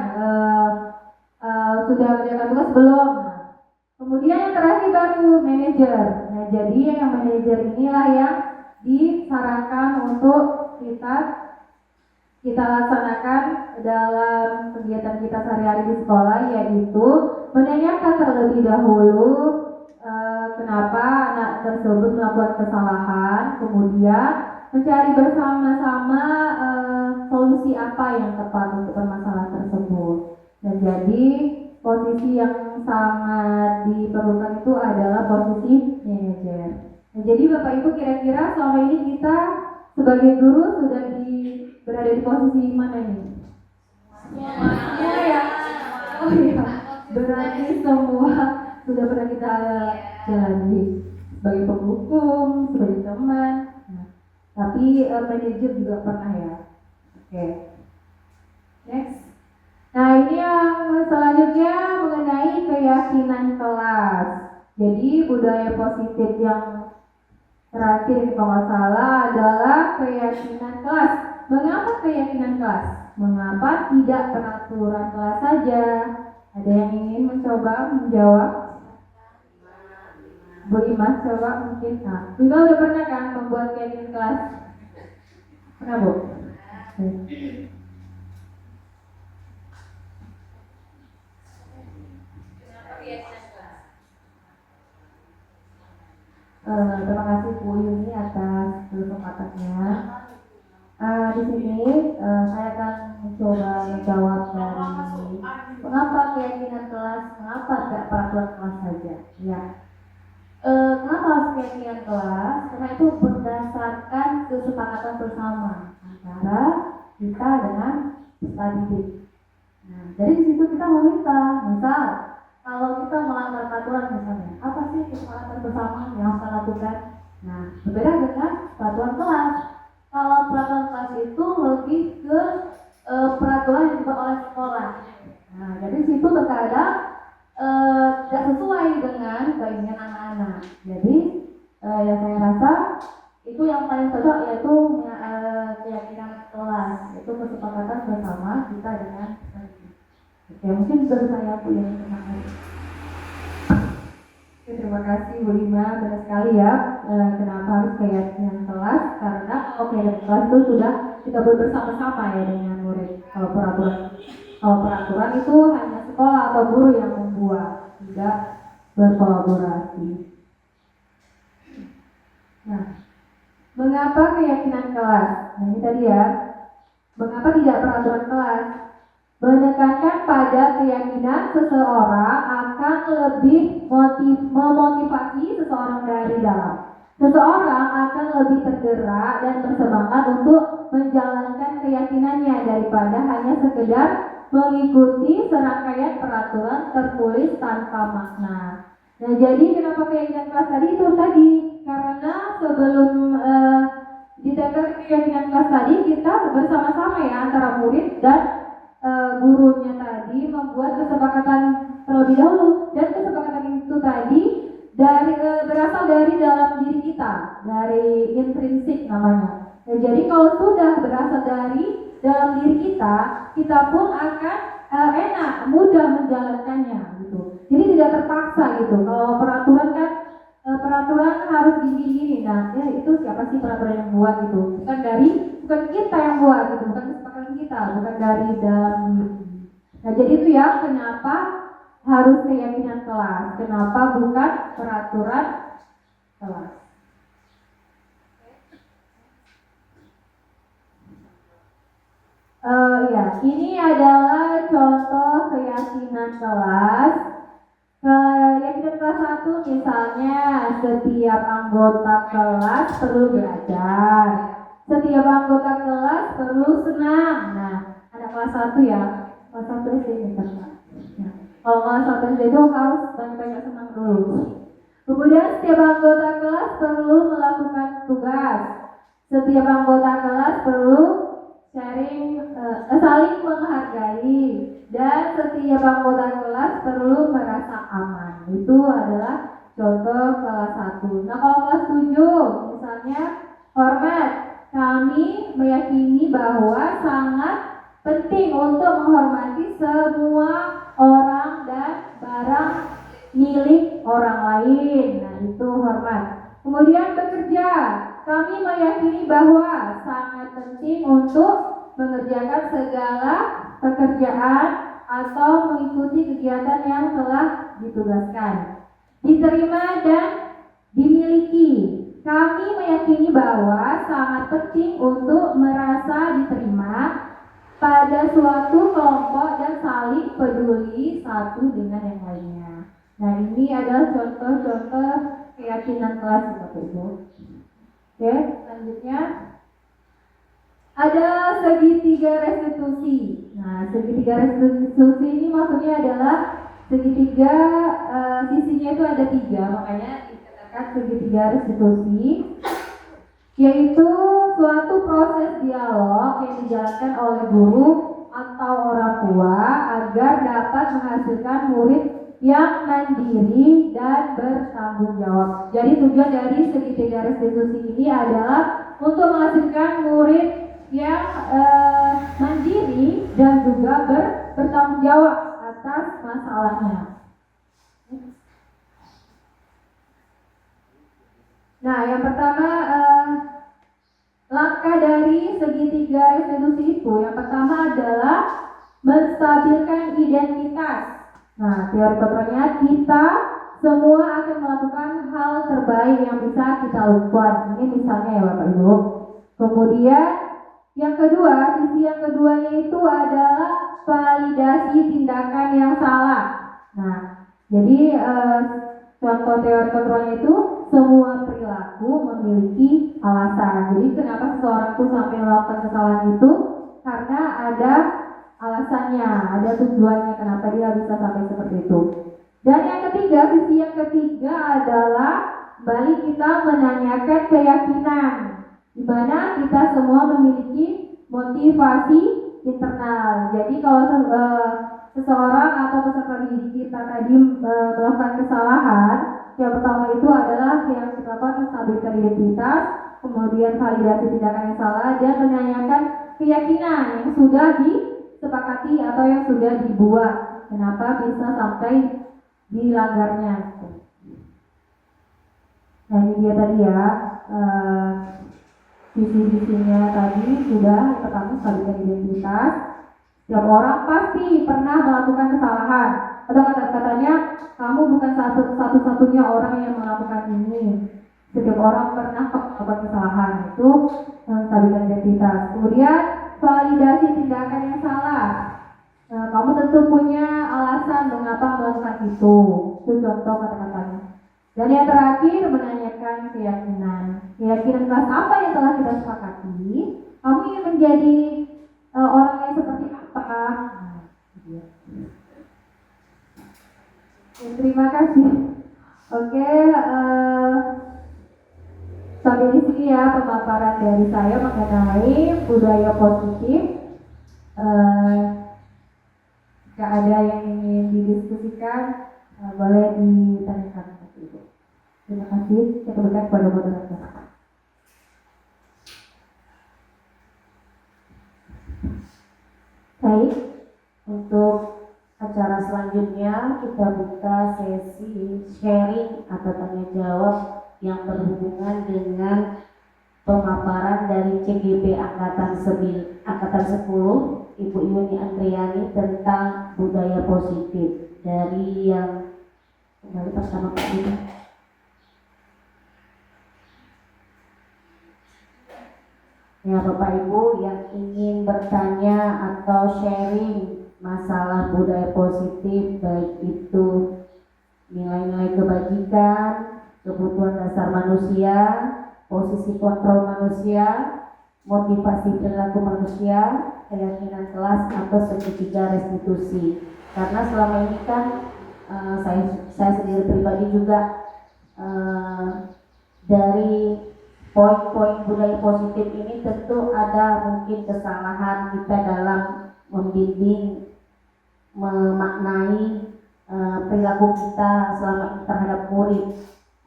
sudah mengerjakan tugas belum. Nah, kemudian yang terakhir baru manajer. Nah, jadi yang manajer inilah yang disarankan untuk kita laksanakan dalam kegiatan kita sehari-hari di sekolah, yaitu menanyakan terlebih dahulu kenapa anak tersebut melakukan kesalahan, kemudian mencari bersama-sama solusi apa yang tepat untuk permasalahan tersebut. Dan jadi posisi yang sangat diperlukan itu adalah posisi manajer. Nah, jadi Bapak Ibu, kira-kira selama ini kita sebagai guru sudah berada di posisi mana ini? Semua ya? Oh iya, berarti semua sudah pernah kita jalani sebagai penghukum, sebagai teman. Nah, tapi manajer juga pernah ya. Oke. Next. Nah, ini yang selanjutnya mengenai keyakinan kelas. Jadi budaya positif yang terakhir kalau nggak salah adalah keyakinan kelas. Mengapa keyakinan kelas? Mengapa tidak peraturan kelas saja? Ada yang ingin mencoba menjawab? Bu Imas coba mungkin. Nah, Iqbal udah pernah kan membuat keyakinan kelas? Pernah, Bu? Terima kasih Bu Yuni atas kesempatannya. Di sini saya akan mencoba menjawab dari mengapa keyakinan kelas, mengapa tidak peraturan kelas saja. Ya, kenapa harus keyakinan kelas? Karena itu berdasarkan kesepakatan bersama antara kita dengan peserta didik. Nah, dari situ kita meminta, misal kalau kita melanggar peraturan misalnya, apa sih kesepakatan bersama yang harus kita lakukan? Nah, berbeda dengan peraturan kelas. Kalau peraturan kelas itu lebih ke peraturan yang dibuat oleh sekolah. Nah, jadi situ terkadang tidak sesuai dengan keinginan anak-anak. Jadi yang saya rasa itu yang paling cocok yaitu keyakinan kelas, yaitu kesepakatan bersama kita dengan oke, mungkin baru saya Bu yang terima kasih. Oke, terima kasih Bu Lima, benar sekali ya. Kenapa harus keyakinan kelas? Karena keyakinan kelas itu sudah kita buat bersama-sama ya dengan murid. Kalau peraturan itu hanya sekolah atau guru yang membuat, tidak berkolaborasi. Nah, mengapa keyakinan kelas? Nah, ini tadi ya. Mengapa tidak peraturan kelas? Menekankan pada keyakinan seseorang akan lebih memotivasi seseorang dari dalam. Seseorang akan lebih tergerak dan bersemangat untuk menjalankan keyakinannya daripada hanya sekedar mengikuti serangkaian peraturan tertulis tanpa makna. Nah, jadi kenapa keyakinan kelas tadi itu tadi? Karena sebelum ditempel keyakinan kelas tadi, kita bersama-sama ya antara murid dan gurunya tadi membuat kesepakatan terlebih dahulu, dan kesepakatan itu tadi berasal dari dalam diri kita, dari intrinsik namanya. Nah, jadi kalau sudah berasal dari dalam diri kita pun akan enak, mudah menjalankannya gitu. Jadi tidak terpaksa gitu. Kalau peraturan kan peraturan harus gini-gini. Nah, ya itu siapa sih peraturan yang buat gitu? Bukan kita yang buat gitu, bukan kesepakatan kita, bukan dari dalam diri. Nah, jadi itu ya kenapa harus keyakinan kelas, kenapa bukan peraturan kelas. Ya, ini adalah contoh keyakinan kelas. Keyakinan kelas 1 misalnya, setiap anggota kelas perlu belajar, setiap anggota kelas perlu senang. Nah, anak kelas 1 ya, kelas 1 SD misalnya. Nah, kalau kelas 1 SD itu harus banyak-banyak senang dulu. Kemudian setiap anggota kelas perlu melakukan tugas, setiap anggota kelas perlu saling menghargai, dan setiap anggota kelas perlu merasa aman. Itu adalah contoh kelas 1. Nah kalau kelas 7 misalnya hormat, kami meyakini bahwa sangat penting untuk menghormati semua orang dan barang milik orang lain. Nah itu hormat. Kemudian bekerja, kami meyakini bahwa sangat penting untuk mengerjakan segala pekerjaan atau mengikuti kegiatan yang telah ditugaskan. Diterima dan dimiliki, kami meyakini bahwa sangat penting untuk merasa diterima pada suatu kelompok dan saling peduli satu dengan yang lainnya. Nah ini adalah contoh-contoh keyakinan kelas seperti itu. Oke, selanjutnya ada segitiga restitusi. Nah, segitiga restitusi ini maksudnya adalah segitiga sisinya itu ada 3, makanya dikatakan segitiga restitusi, yaitu suatu proses dialog yang dijalankan oleh guru atau orang tua agar dapat menghasilkan murid yang mandiri dan bertanggung jawab. Jadi tujuan dari segitiga restitusi ini adalah untuk menghasilkan murid yang mandiri dan juga bertanggung jawab atas masalahnya. Nah, yang pertama langkah dari segitiga restitusi itu, yang pertama adalah menstabilkan identitas. Nah, teori kontrolnya, kita semua akan melakukan hal terbaik yang bisa kita lakukan. Ini misalnya ya Bapak Ibu. Kemudian yang kedua, sisi yang keduanya itu adalah validasi tindakan yang salah. Nah, jadi contoh teori kontrolnya itu semua perilaku memiliki alasan. Jadi kenapa seseorang itu sampai melakukan kesalahan itu? Karena ada alasannya, ada tujuannya kenapa dia bisa sampai seperti itu. Dan yang ketiga, sisi yang ketiga adalah kembali kita menanyakan keyakinan, di mana kita semua memiliki motivasi internal. Jadi kalau seseorang atau peserta didik kita tadi melakukan kesalahan, yang pertama itu adalah yang kita lakukan menstabilkan identitas, kemudian validasi tindakan yang salah, dan menanyakan keyakinan yang sudah disepakati atau yang sudah dibuat. Kenapa bisa sampai dilanggarnya? Nah ini dia tadi ya, visi-visinya tadi sudah. Yang pertama menstabilkan identitas. Setiap orang pasti pernah melakukan kesalahan, atau kata-katanya kamu bukan satu-satunya orang yang melakukan ini. Setiap orang pernah melakukan kesalahan, itu menstabilkan identitas. Kemudian validasi tindakan yang salah. Nah, kamu tentu punya alasan mengapa melakukan itu. Itu contoh kata-katanya. Dan yang terakhir menanyakan keyakinan. Keyakinan kelas apa yang telah kita sepakati? Kamu ingin menjadi orang yang seperti apa? Nah, terima kasih. Oke, sampai di sini ya pemaparan dari saya mengenai budaya positif. Jika ada yang ingin didiskusikan, boleh ditanyakan. Terima kasih. Saya kembalikan kepada moderator. Baik, untuk acara selanjutnya kita buka sesi sharing atau tanya jawab yang berhubungan dengan pemaparan dari CGP Angkatan 10 Ibu Yuni Andriani tentang budaya positif. Dari yang kembali pertama kali. Ya Bapak Ibu yang ingin bertanya atau sharing masalah budaya positif, baik itu nilai-nilai kebajikan, kebutuhan dasar manusia, posisi kontrol manusia, motivasi perilaku manusia, keyakinan kelas atau segitiga restitusi. Karena selama ini kan saya sendiri pribadi juga dari poin-poin budaya positif ini tentu ada mungkin kesalahan kita dalam membimbing, memaknai perilaku kita selama terhadap murid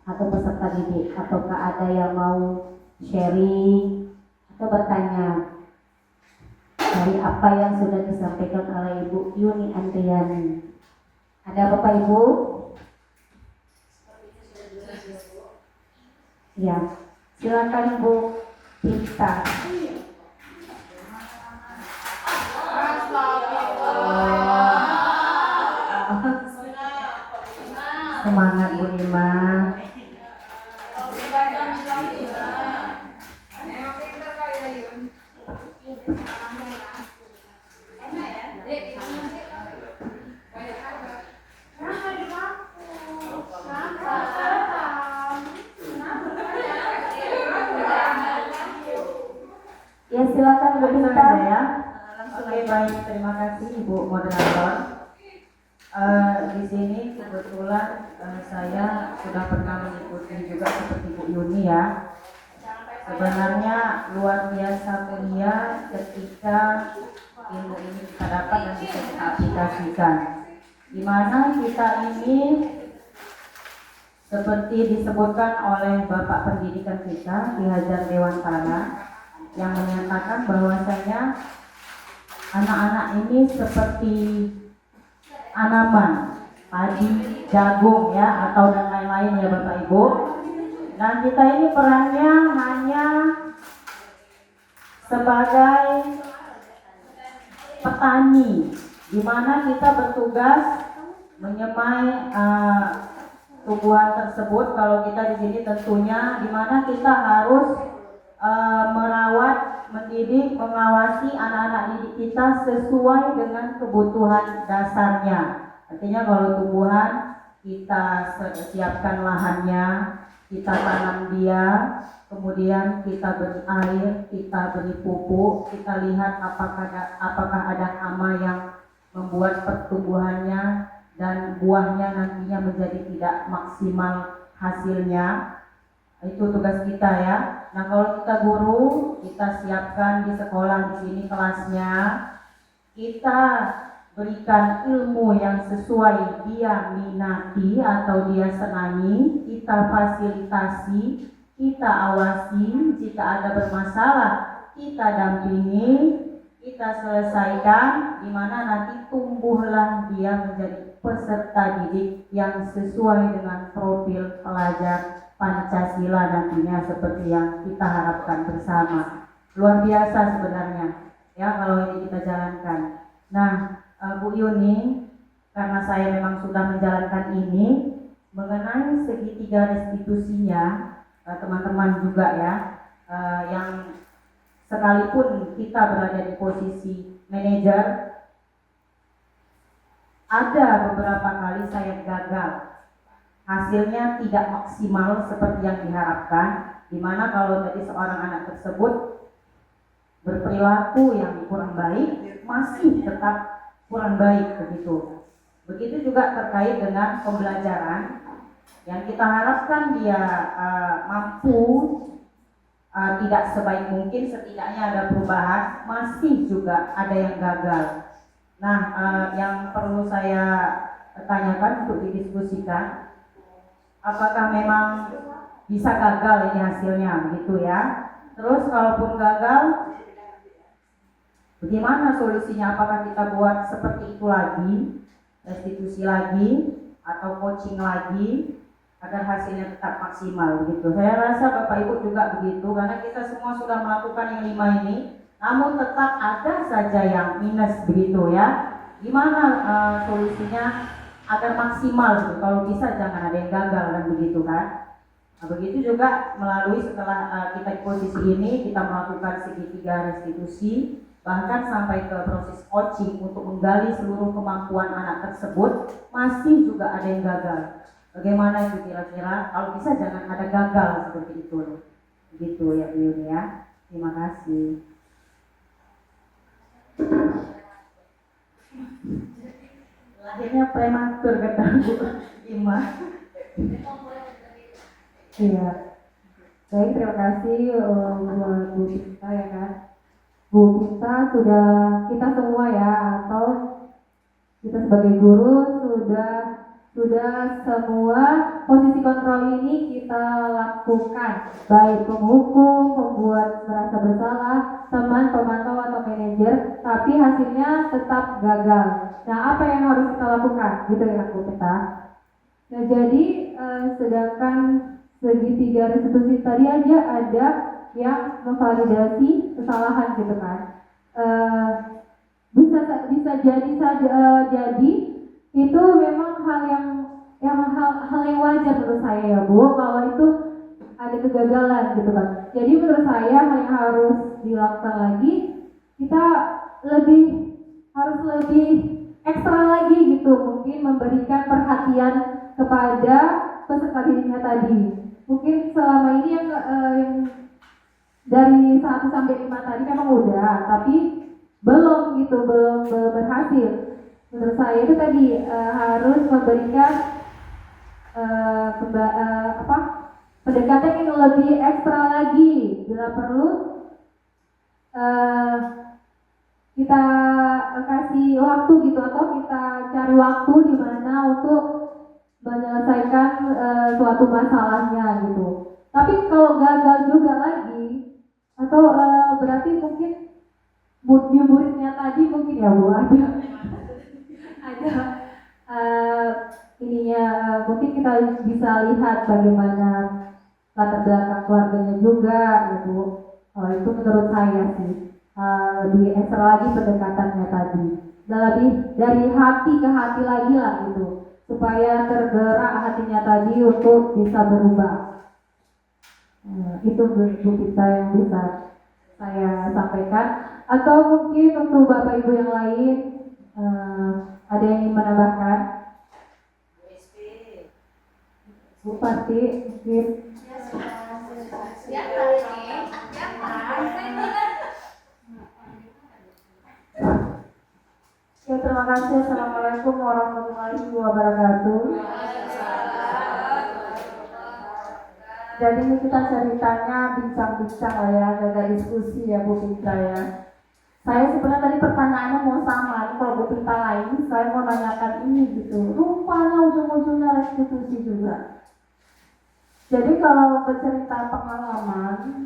atau peserta didik, ataukah ada yang mau sharing atau bertanya dari apa yang sudah disampaikan oleh Ibu Yuni Andriani? Ada Bapak Ibu? Ya, silakan Bu Pinta. Semangat Bu Ima. Ya silakan Bu Pinta ya. Oke, baik, terima kasih Ibu moderator. Di sini kebetulan saya sudah pernah mengikuti juga seperti Bu Yuni ya. Sebenarnya luar biasa mulia ketika ilmu ini kita dapat dan bisa kita aplikasikan. Di mana kita ini seperti disebutkan oleh Bapak Pendidikan kita Ki Hajar Dewantara yang menyatakan bahwasanya anak-anak ini seperti tanaman, padi, jagung ya, atau dan lain-lain ya Bapak Ibu. Dan kita ini perannya hanya sebagai petani, di mana kita bertugas menyemai tumbuhan tersebut. Kalau kita di sini tentunya di mana kita harus merawat, mendidik, mengawasi anak-anak didik kita sesuai dengan kebutuhan dasarnya. Artinya kalau tumbuhan kita siapkan lahannya, kita tanam dia, kemudian kita beri air, kita beri pupuk, kita lihat apakah ada hama yang membuat pertumbuhannya dan buahnya nantinya menjadi tidak maksimal hasilnya. Itu tugas kita ya. Nah, kalau kita guru, kita siapkan di sekolah di sini kelasnya, kita berikan ilmu yang sesuai dia minati atau dia senangi, kita fasilitasi, kita awasi, jika ada bermasalah kita dampingi, kita selesaikan, di mana nanti tumbuhlah dia menjadi peserta didik yang sesuai dengan profil pelajar Pancasila nantinya seperti yang kita harapkan bersama. Luar biasa sebenarnya ya kalau ini kita jalankan. Nah, Bu Yuni, karena saya memang sudah menjalankan ini mengenai segitiga restitusinya, teman-teman juga ya, yang sekalipun kita berada di posisi manajer, ada beberapa kali saya gagal, hasilnya tidak maksimal seperti yang diharapkan, dimana kalau tadi seorang anak tersebut berperilaku yang kurang baik, masih tetap kurang baik begitu. Begitu juga terkait dengan pembelajaran yang kita harapkan dia mampu tidak sebaik mungkin, setidaknya ada perubahan, masih juga ada yang gagal. Nah, yang perlu saya tanyakan untuk didiskusikan, apakah memang bisa gagal ini hasilnya begitu ya? Terus kalaupun gagal, bagaimana solusinya? Apakah kita buat seperti itu lagi, restitusi lagi, atau coaching lagi, agar hasilnya tetap maksimal begitu? Saya rasa Bapak Ibu juga begitu, karena kita semua sudah melakukan yang 5 ini, namun tetap ada saja yang minus begitu ya. Gimana solusinya agar maksimal gitu? Kalau bisa jangan ada yang gagal kan begitu kan? Nah, begitu juga melalui setelah kita di posisi ini, kita melakukan segitiga restitusi, bahkan sampai ke proses coaching untuk menggali seluruh kemampuan anak tersebut, masih juga ada yang gagal. Bagaimana itu kira-kira? Kalau bisa jangan ada gagal seperti itu. Begitu ya Bu Yuni ya. Terima kasih. Lahirnya prematur kata Bu Ima. Iya. Baik, terima kasih buat Bu Pinta ya kan. Bu Pinta sudah, kita semua ya, atau kita sebagai guru sudah semua posisi kontrol ini kita lakukan, baik penghukum, pembuat merasa bersalah, teman, pemantau atau manajer, tapi hasilnya tetap gagal. Nah, apa yang harus kita lakukan? Gitu ya aku kita. Nah, jadi sedangkan segitiga restitusi tadi aja ada yang memvalidasi kesalahan gitu kan. Bisa jadi saja jadi itu memang hal yang wajar menurut saya ya Bu, kalau itu ada kegagalan gitu kan. Jadi menurut saya hal yang harus dilakukan lagi, kita harus lebih ekstra lagi gitu, mungkin memberikan perhatian kepada peserta didiknya tadi. Mungkin selama ini yang dari 1 sampai 5 tadi memang udah, tapi belum berhasil. Menurut saya itu tadi harus memberikan pendekatan yang lebih ekstra lagi. Bila perlu kita kasih waktu gitu, atau kita cari waktu di mana untuk menyelesaikan suatu masalahnya gitu. Tapi kalau gagal juga lagi, atau berarti mungkin muridnya tadi mungkin ya Bu ada mungkin kita bisa lihat bagaimana latar belakang keluarganya juga gitu. Itu menurut saya sih lebih ekstra lagi pendekatannya tadi, dan lebih dari hati ke hati lagi lah gitu, supaya tergerak hatinya tadi untuk bisa berubah. Itu Bu kita yang bisa saya sampaikan. Atau mungkin untuk Bapak Ibu yang lain ada yang ingin menambahkan? Bu Pati mungkin. Ya, terima kasih. Assalamualaikum warahmatullahi wabarakatuh. Jadi kita ceritanya bincang-bincang lah ya, agak diskusi ya Bu Pinta ya. Saya sebenarnya tadi pertanyaannya mau sama, kalau Bu Pinta lain saya mau nanyakan ini gitu. Rupanya ujung-ujungnya restitusi juga. Jadi kalau bercerita pengalaman,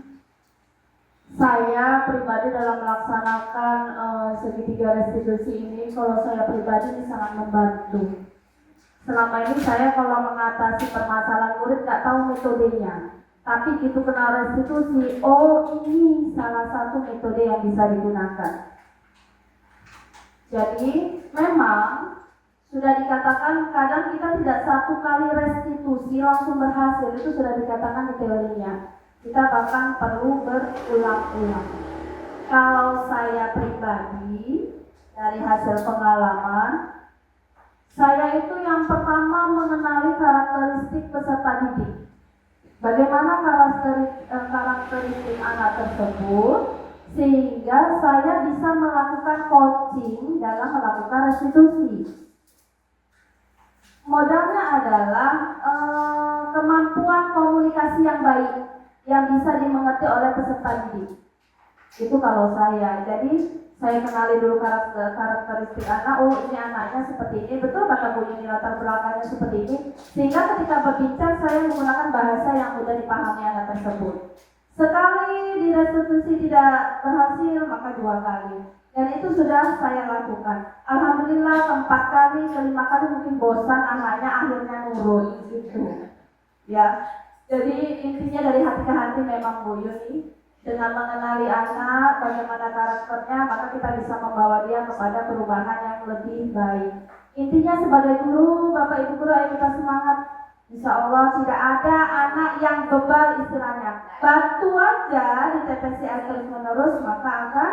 saya pribadi dalam melaksanakan segitiga restitusi ini, kalau saya pribadi ini sangat membantu. Selama ini saya kalau mengatasi permasalahan murid nggak tahu metodenya, tapi gitu kena restitusi, oh ini salah satu metode yang bisa digunakan. Jadi memang sudah dikatakan kadang kita tidak satu kali restitusi langsung berhasil, itu sudah dikatakan di teorinya. Kita bahkan perlu berulang-ulang. Kalau saya pribadi dari hasil pengalaman, saya itu yang pertama mengenali karakteristik peserta didik. Bagaimana karakteristik anak tersebut, sehingga saya bisa melakukan coaching dalam melakukan restitusi. Modalnya adalah kemampuan komunikasi yang baik, yang bisa dimengerti oleh peserta didik. Itu kalau saya. Jadi saya kenali dulu karakteristik anak. Oh, ini anaknya seperti ini. Betul kata Bu Yuni, latar belakangnya seperti ini. Sehingga ketika berbincang saya menggunakan bahasa yang mudah dipahami anak tersebut. Sekali di restitusi tidak berhasil, maka 2 kali. Dan itu sudah saya lakukan. Alhamdulillah 4 kali, ke-5 kali mungkin bosan anaknya, akhirnya nurut gitu. Ya. Jadi intinya dari hati ke hati memang Bu Yuni. Dengan mengenali anak, bagaimana karakternya, maka kita bisa membawa dia kepada perubahan yang lebih baik. Intinya sebagai guru, Bapak Ibu guru, ayo kita semangat. Insya Allah tidak ada anak yang bebal istilahnya. Batu aja di TPCS terus menerus, maka akan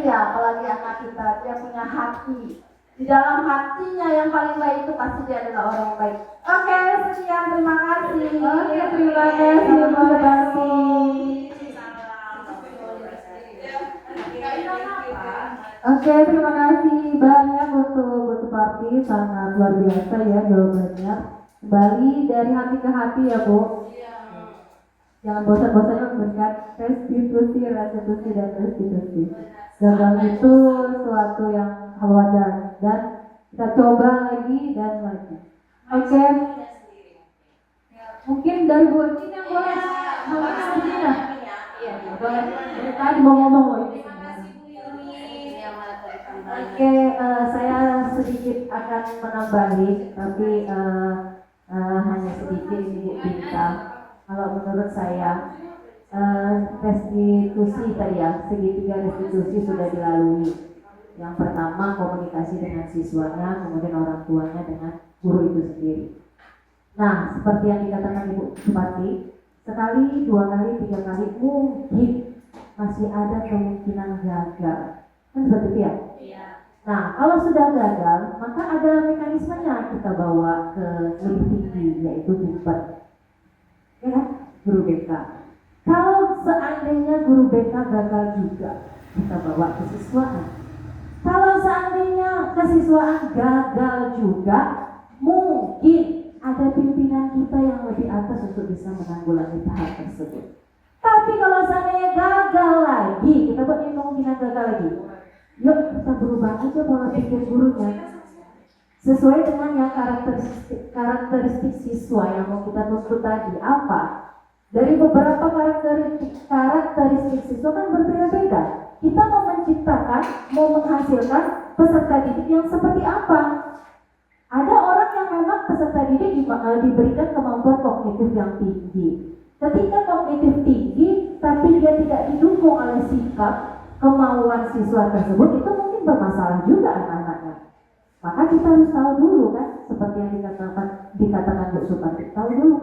apalagi anak kita, dia punya hati. Di dalam hatinya yang paling baik itu pasti dia adalah orang yang baik. Oke, sekian, terima kasih. Terima kasih. Oke, terima kasih banyak untuk Bu Suparti, sangat luar biasa ya jawabannya. Kembali dari hati ke hati ya Bu. Jangan bosan-bosannya memberikan restitusi, dan restitusi. Gagal itu suatu yang wajar. dan kita coba lagi dan lagi. Oke. Mungkin dari Bu Emin yang boleh ngomong sebenarnya. Iya, Boleh. Dari tadi mau ngomong loh ini. Oke, saya sedikit akan menambahi, tapi hanya sedikit Ibu Bintang. Kalau menurut saya, restitusi tadi ya, segitiga restitusi sudah dilalui. Yang pertama komunikasi dengan siswanya, kemudian orang tuanya dengan guru itu sendiri. Nah, seperti yang dikatakan Ibu Bupati, sekali, 2 kali, 3 kali mungkin masih ada kemungkinan gagal. Kan seperti itu ya? Nah, kalau sudah gagal, maka ada mekanismenya kita bawa ke lebih tinggi, yaitu BUPET. Ya kan? Guru BK. Kalau seandainya guru BK gagal juga, kita bawa ke siswaan. Kalau seandainya kesiswaan gagal juga, mungkin ada pimpinan kita yang lebih atas untuk bisa menanggulangi tahap tersebut. Tapi kalau seandainya gagal lagi, kita buat kemungkinan gagal lagi. Yuk kita berubah aja pola pikir gurunya sesuai dengan yang karakteristik siswa yang mau kita tuntut tadi. Apa? Dari beberapa karakteristik siswa kan berbeda-beda. Kita mau menciptakan, mau menghasilkan peserta didik yang seperti apa? Ada orang yang memang peserta didik diberikan kemampuan kognitif yang tinggi. Ketika kognitif tinggi, tapi dia tidak didukung oleh sikap kemauan siswa tersebut, itu mungkin bermasalah juga anak-anaknya. Maka kita harus tahu dulu kan, seperti yang dikatakan Bu Supati, tahu dulu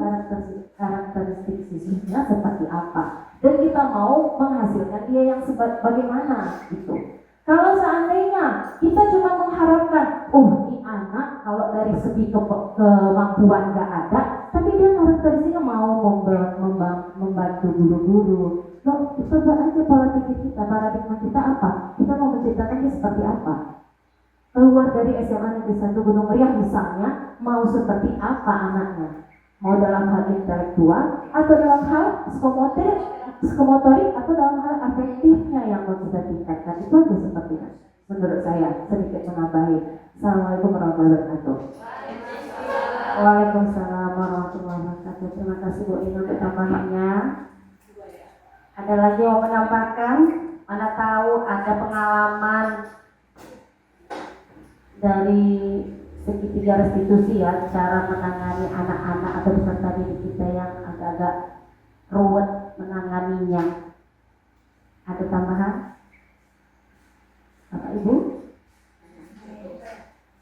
karakteristik siswanya seperti apa, dan kita mau menghasilkan dia yang bagaimana gitu. Kalau seandainya kita cuma mengharapkan, ini anak kalau dari segi kemampuan gak ada, tapi dia karakteristiknya mau membantu guru-guru. Loh, kita buat aja pola pikir kita, paradigma kita apa? Kita mau menciptakannya seperti apa? Keluar dari SMA Negeri 1 Gunung Meriah misalnya, mau seperti apa anaknya? Mau dalam hal intelektual, atau dalam hal psikomotorik, atau dalam hal afektifnya yang mau kita tingkatkan? Itu aja sepertinya. Menurut saya, sedikit menambahi. Assalamualaikum warahmatullahi wabarakatuh. Waalaikumsalam warahmatullahi wabarakatuh. Terima kasih Bu Ina untuk tambahannya. Ada lagi yang mau menambahkan? Mana tahu ada pengalaman dari segitiga restitusi ya, cara menangani anak-anak atau peserta didik kita yang agak-agak ruwet menanganinya. Ada tambahan? Bapak Ibu?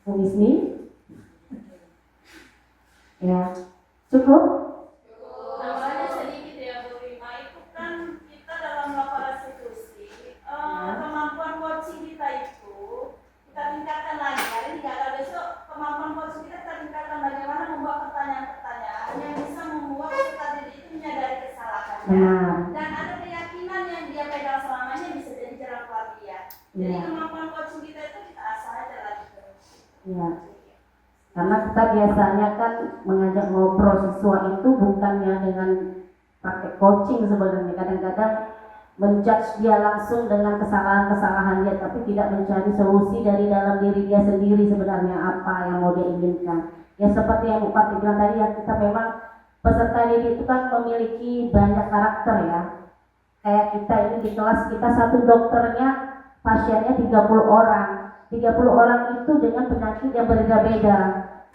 Bu Ismi? Ya, cukup? Namanya sedikit ya Bu Rima, itu kan kita dalam melakukan restitusi, kemampuan coaching kita itu kita tingkatkan lagi. Hari ini gagal, besok kemampuan coaching kita tingkatkan bagaimana membuat pertanyaan-pertanyaan yang bisa membuat peserta didik itu menyadari kesalahannya. Dan ada keyakinan yang dia pegang selamanya bisa jadi jalan keluar dia. Jadi kemampuan coaching kita itu kita asah aja lagi terus. Iya. Karena kita biasanya kan mengajak ngobrol siswa itu bukannya dengan pakai coaching sebenarnya. Kadang-kadang menjudge dia langsung dengan kesalahan-kesalahan dia, tapi tidak mencari solusi dari dalam diri dia sendiri sebenarnya apa yang mau dia inginkan. Ya seperti yang Bu Fatih bilang tadi ya, kita memang peserta didik itu kan memiliki banyak karakter ya. Kayak kita ini di kelas kita satu dokternya pasiennya 30 orang. 30 orang itu dengan penyakit yang berbeda-beda.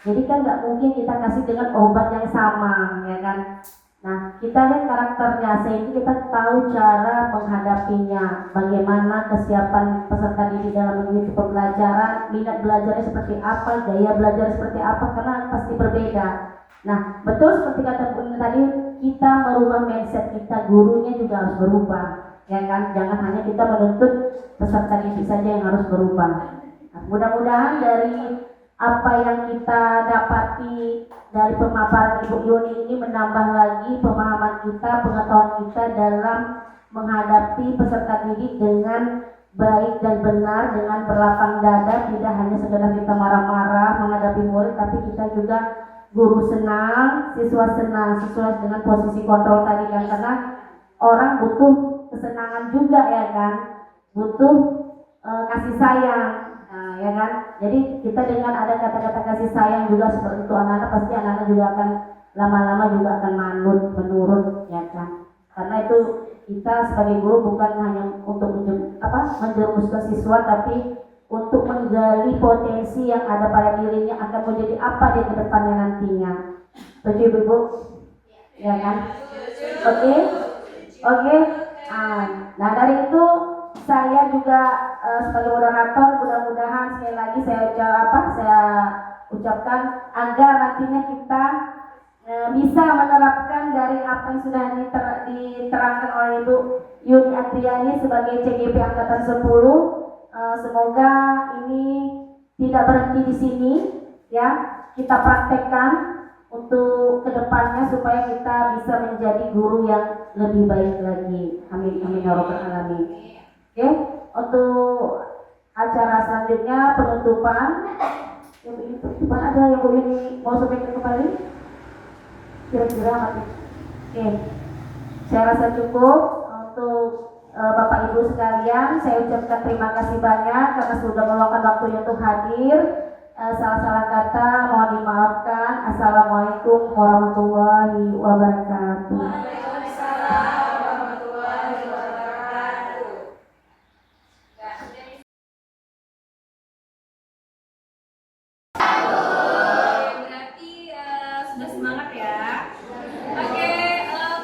Jadi kan nggak mungkin kita kasih dengan obat yang sama, ya kan? Nah, kita lihat karakternya sehingga kita tahu cara menghadapinya. Bagaimana kesiapan peserta didik dalam mengikuti pembelajaran, minat belajarnya seperti apa, gaya belajar seperti apa, karena pasti berbeda. Nah, betul seperti kata Bu Ina tadi, kita merubah mindset kita, gurunya juga harus berubah, ya kan? Jangan hanya kita menuntut peserta didik saja yang harus berubah. Mudah-mudahan dari apa yang kita dapati dari pemaparan Ibu Yuni ini menambah lagi pemahaman kita, pengetahuan kita dalam menghadapi peserta didik dengan baik dan benar, dengan berlapang dada, tidak hanya sekedar kita marah-marah menghadapi murid, tapi kita juga guru senang, siswa senang, sesuai dengan posisi kontrol tadi kan, karena orang butuh kesenangan juga ya kan, butuh kasih sayang. Ya kan? Jadi kita dengan ada kata-kata kasih sayang juga seperti itu anak-anak, pasti anak-anak juga akan lama-lama juga akan menurun, ya kan? Karena itu kita sebagai guru bukan hanya untuk menjerumuskan siswa, tapi untuk menggali potensi yang ada pada dirinya akan menjadi apa di kedepannya nantinya. Setuju Ibu? Ya kan? Oke. Nah dari itu saya juga sebagai moderator mudah-mudahan sekali lagi saya ucapkan agar nantinya kita bisa menerapkan dari apa yang sudah diterangkan oleh Ibu Yuni Adriani sebagai CGP Angkatan 10. Semoga ini tidak berhenti di sini, ya. Kita praktekkan untuk kedepannya supaya kita bisa menjadi guru yang lebih baik lagi. Amin amin ya rabbal alamin. Oke, untuk acara selanjutnya penutupan. Penutupan ada yang Bu Yuni mau sampaikan kembali? Kira-kira apa? Oke, saya rasa cukup untuk Bapak Ibu sekalian. Saya ucapkan terima kasih banyak karena sudah meluangkan waktunya untuk hadir. Salah-salah kata mohon dimaafkan. Assalamualaikum warahmatullahi wabarakatuh. Waalaikumsalam. Sudah semangat ya. Oke,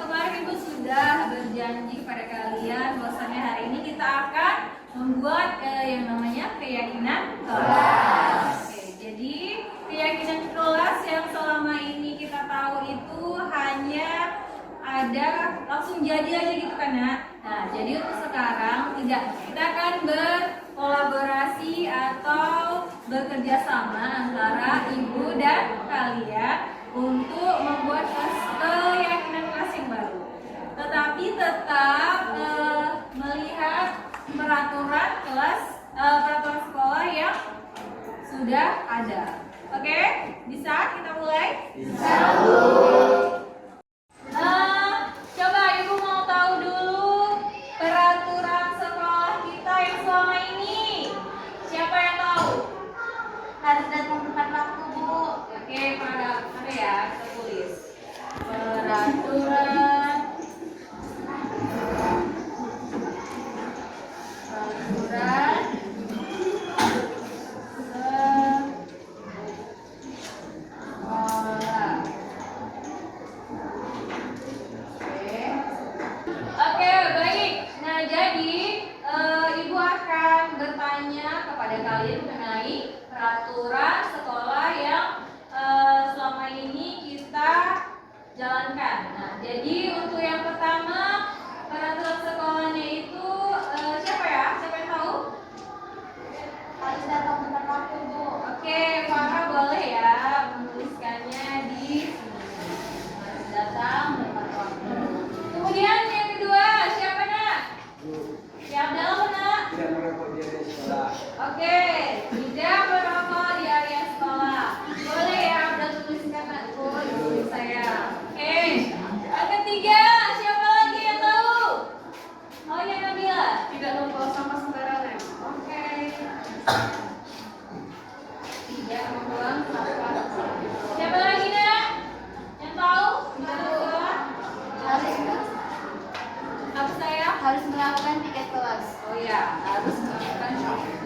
kemarin Ibu sudah berjanji kepada kalian bahwasannya hari ini kita akan membuat yang namanya keyakinan kelas. Oke, jadi keyakinan kelas yang selama ini kita tahu itu hanya ada langsung jadi aja gitu kan ya. Nah, jadi untuk sekarang tidak, kita akan berkolaborasi atau bekerja sama antara Ibu dan kalian untuk membuat keyakinan kelas yang baru. Tetapi tetap melihat peraturan sekolah yang sudah ada. Oke, bisa kita mulai? Bisa. Coba Ibu mau tahu dulu peraturan sekolah kita yang selama ini. Siapa yang tahu? Harus datang tepat waktu, Bu. Oke, ada ya, kita tulis. Peraturan sekolah. Oke, baik. Nah, jadi Ibu akan bertanya kepada kalian mengenai peraturan sekolah yang selama ini kita jalankan. Nah, jadi untuk yang pertama peraturan sekolahnya itu siapa ya? Siapa yang tahu? Harus datang tepat waktu, Bu. Oke, Farah boleh ya menuliskannya di sini. Harus datang tepat waktu. Kemudian yang kedua, siapa nak? Yang dalam nak? Tidak merokok di area sekolah. Oke, tidak merokok di area sekolah. Boleh ya, udah tuliskan aku di saya. Oke, yang ketiga, siapa lagi yang tahu? Oh ya, Nabila. Tidak membawa sampah sembarangan. Oke. Tidak membuang sampah. Siapa lagi nak? Yang tahu? Apa saya? Harus melakukan tiket kelas. Oh ya, harus melakukan shopping.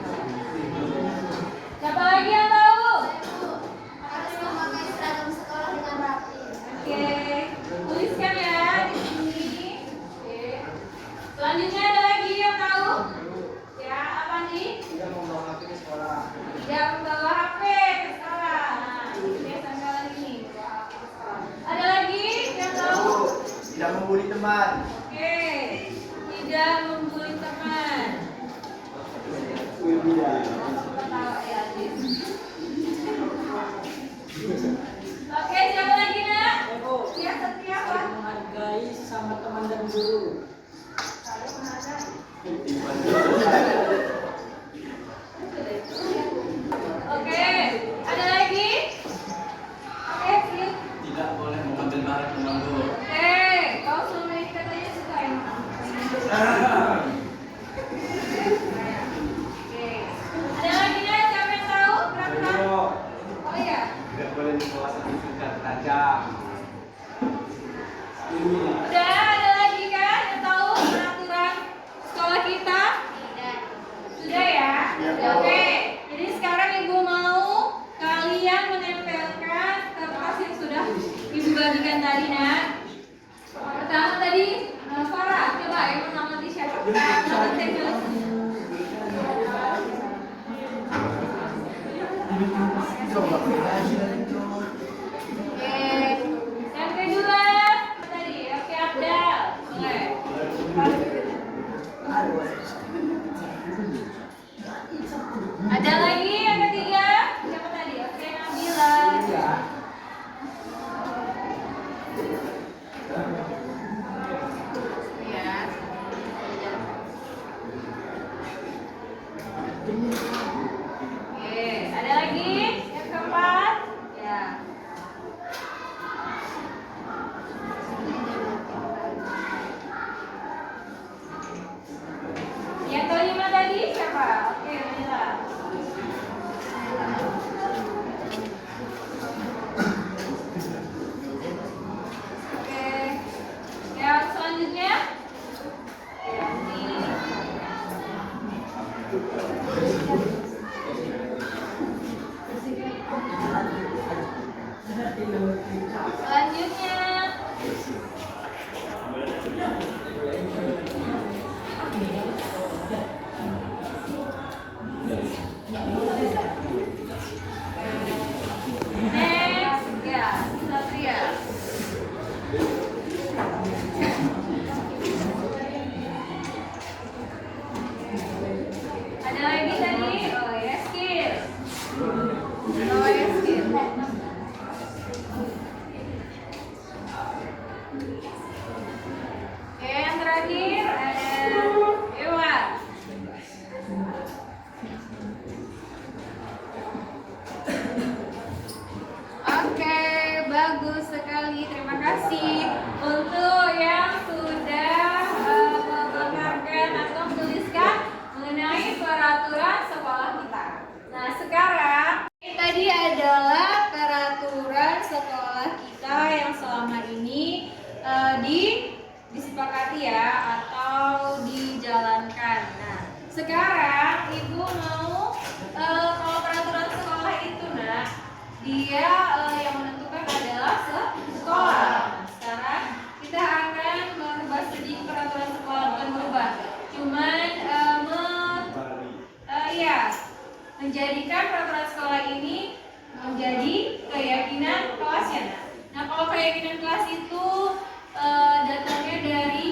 Siapa lagi yang tahu? Harus memakai seragam sekolah dengan rapi. Oke, tuliskan ya di sini. Oke. Selanjutnya ada lagi yang tahu? Ya, apa nih? Tidak membawa HP ke sekolah. Tidak membawa HP ke sekolah. Nah, ini biasanya lagi nih. Ada lagi yang tahu? Tidak membuli teman. Oke, tidak membuli teman. Ketawa ya, Adit. Oke, siapa lagi nak? Ya, setia apa? Menghargai sesama teman dan guru. Saling menghargai. Oke, ada lagi? Oke, Fit. Tidak boleh mengambil barang teman guru. Oke, kau selama ini katanya suka emang. Oke, ada lagi nak? aja. Udah ada lagi kan yang tahu peraturan sekolah kita? Sudah ya? Oke. Jadi sekarang Ibu mau kalian menempelkan kertas yang sudah Ibu bagikan tadi, Nak. Pertama tadi Farah, coba yang mengamati siapa? Mengamati tempel. Oke. Yang kedua tadi, oke Abdal. Boleh. Ada lagi yang ketiga? Siapa tadi? Oke, Nabila. Ya. Oke, ada lagi? Yang keempat? Ya. Yang kelima tadi siapa? Oke, Nabila. Oke. Yang selanjutnya? Ini. Selanjutnya. Next, ya, Satria. Ada lagi tadi? Oh, Yeskir. Oh, Yeskir. Oke, yang terakhir ada Ewa. Oke, bagus sekali. Terima kasih untuk yang sudah memaparkan atau menuliskan mengenai peraturan sekolah kita. Nah, sekarang ini tadi adalah peraturan sekolah kita yang selama ini disepakati ya atau dijalankan. Nah, sekarang Ibu mau kalau peraturan sekolah itu, nah, dia yang menentukan adalah sekolah. Nah, sekarang kita akan merubah sedikit peraturan sekolah, bukan merubah, cuman menjadikan peraturan sekolah ini menjadi keyakinan kelasnya. Nah, kalau keyakinan kelas itu datangnya dari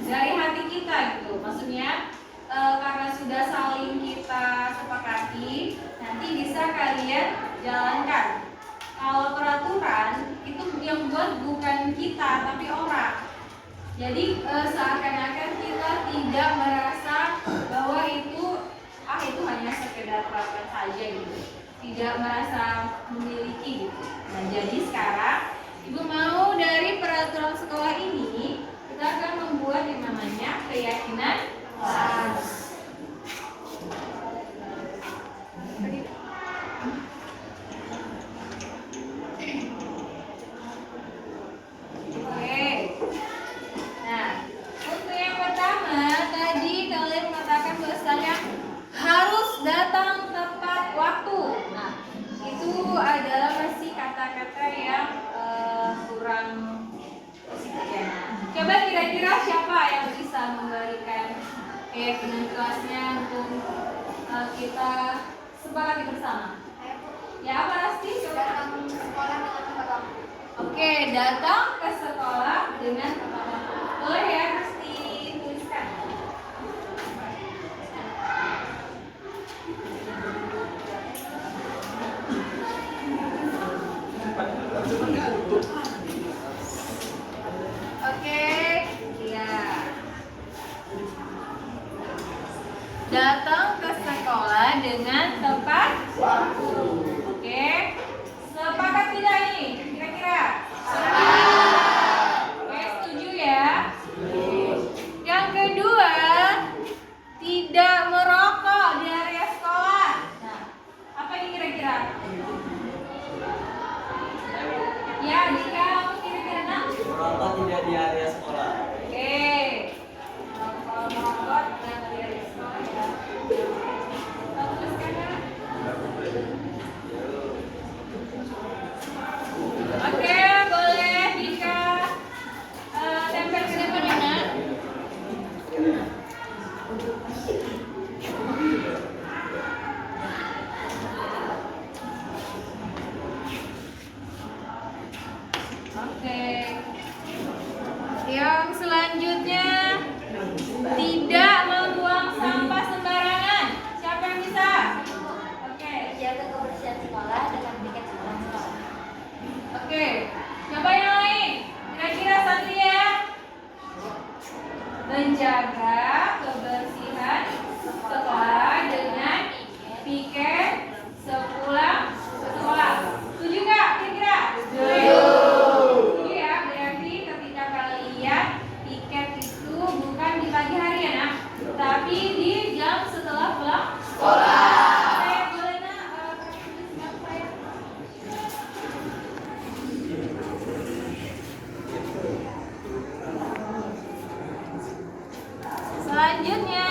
hati kita gitu, maksudnya karena sudah saling kita sepakati, nanti bisa kalian jalankan. Kalau peraturan itu yang buat bukan kita tapi orang. Jadi seakan-akan kita tidak merasa bahwa itu hanya sekedar peraturan saja gitu, tidak merasa memiliki gitu. Nah, jadi sekarang Ibu mau dari peraturan sekolah ini kita akan membuat yang namanya keyakinan kelas. Oke. Nah, untuk yang pertama tadi kalian mengatakan bahwasanya harus datang tepat waktu. Nah, itu adalah pasti kata-kata yang kurang positif ya. Coba kira-kira siapa yang bisa memberikan keyakinan kelasnya untuk kita sepakati bersama? Ya, apa pasti? Datang ke sekolah dengan tepat waktu. Oke, datang ke sekolah dengan tepat waktu. Boleh ya, pasti tuliskan. Oke, ya. Datang ke sekolah dengan tepat waktu. Oke, sepakat tidak ini? Kira-kira? Oke, setuju ya? Yang kedua, tidak merokok di area sekolah. Nah, apa ini kira-kira? repot dari sekolah ya. Tuliskan ya. Oke, boleh Dika tempel ke depan ya nak. Oke. Yang selanjutnya tidak membuang sampah sembarangan. Siapa yang bisa? Oke. Jaga kebersihan sekolah dengan tiket sekolah. Oke. Coba yang lain. Kira-kira satu ya. Menjaga kebersihan sekolah dengan piket sepulang sekolah. Setuju nggak kira-kira? Setuju ya, berarti ketika kalian piket itu bukan di pagi hari ya nak, tapi di jam setelah pulang sekolah. Saya boleh nak tuliskan saya. Selanjutnya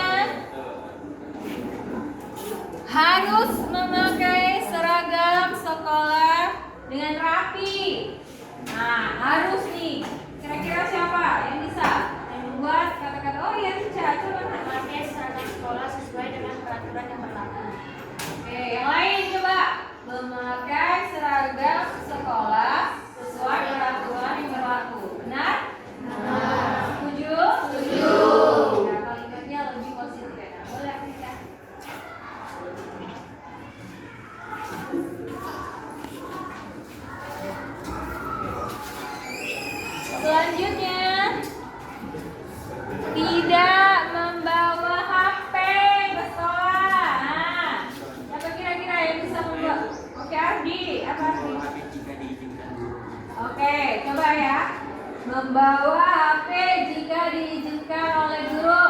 harus memakai seragam sekolah dengan rapi. Nah, harus nih. Kira-kira siapa yang bisa? Yang membuat kata-kata, oh ya bisa. Coba nak. Memakai seragam sekolah sesuai dengan peraturan yang berlaku. Oke, yang lain coba. Memakai seragam sekolah sesuai peraturan yang berlaku. Benar? Setuju? Setuju. Nah, kalimatnya lebih positif ya. Nah, boleh kita. Selanjutnya, tidak membawa HP ke sekolah. Nah, siapa kira-kira yang bisa membawa? Oke, Ardi. Apa Ardi? Oke, coba ya. Membawa HP jika diizinkan oleh guru.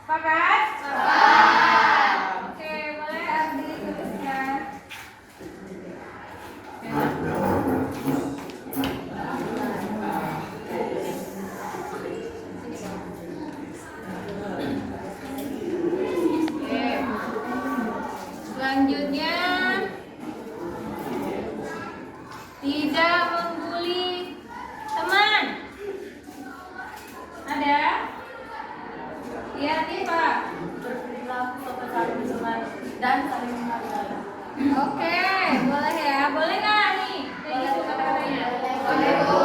Sepakat? Sepakat. Oke, boleh Ardi tuliskan. Oke. Selanjutnya, tidak membuli teman. Ada? Iya, Tifa. Berperilaku sopan santun dan saling menghargai. Oke, boleh ya. Boleh nggak nih? Kayak gitu kata-katanya. Boleh, Bu.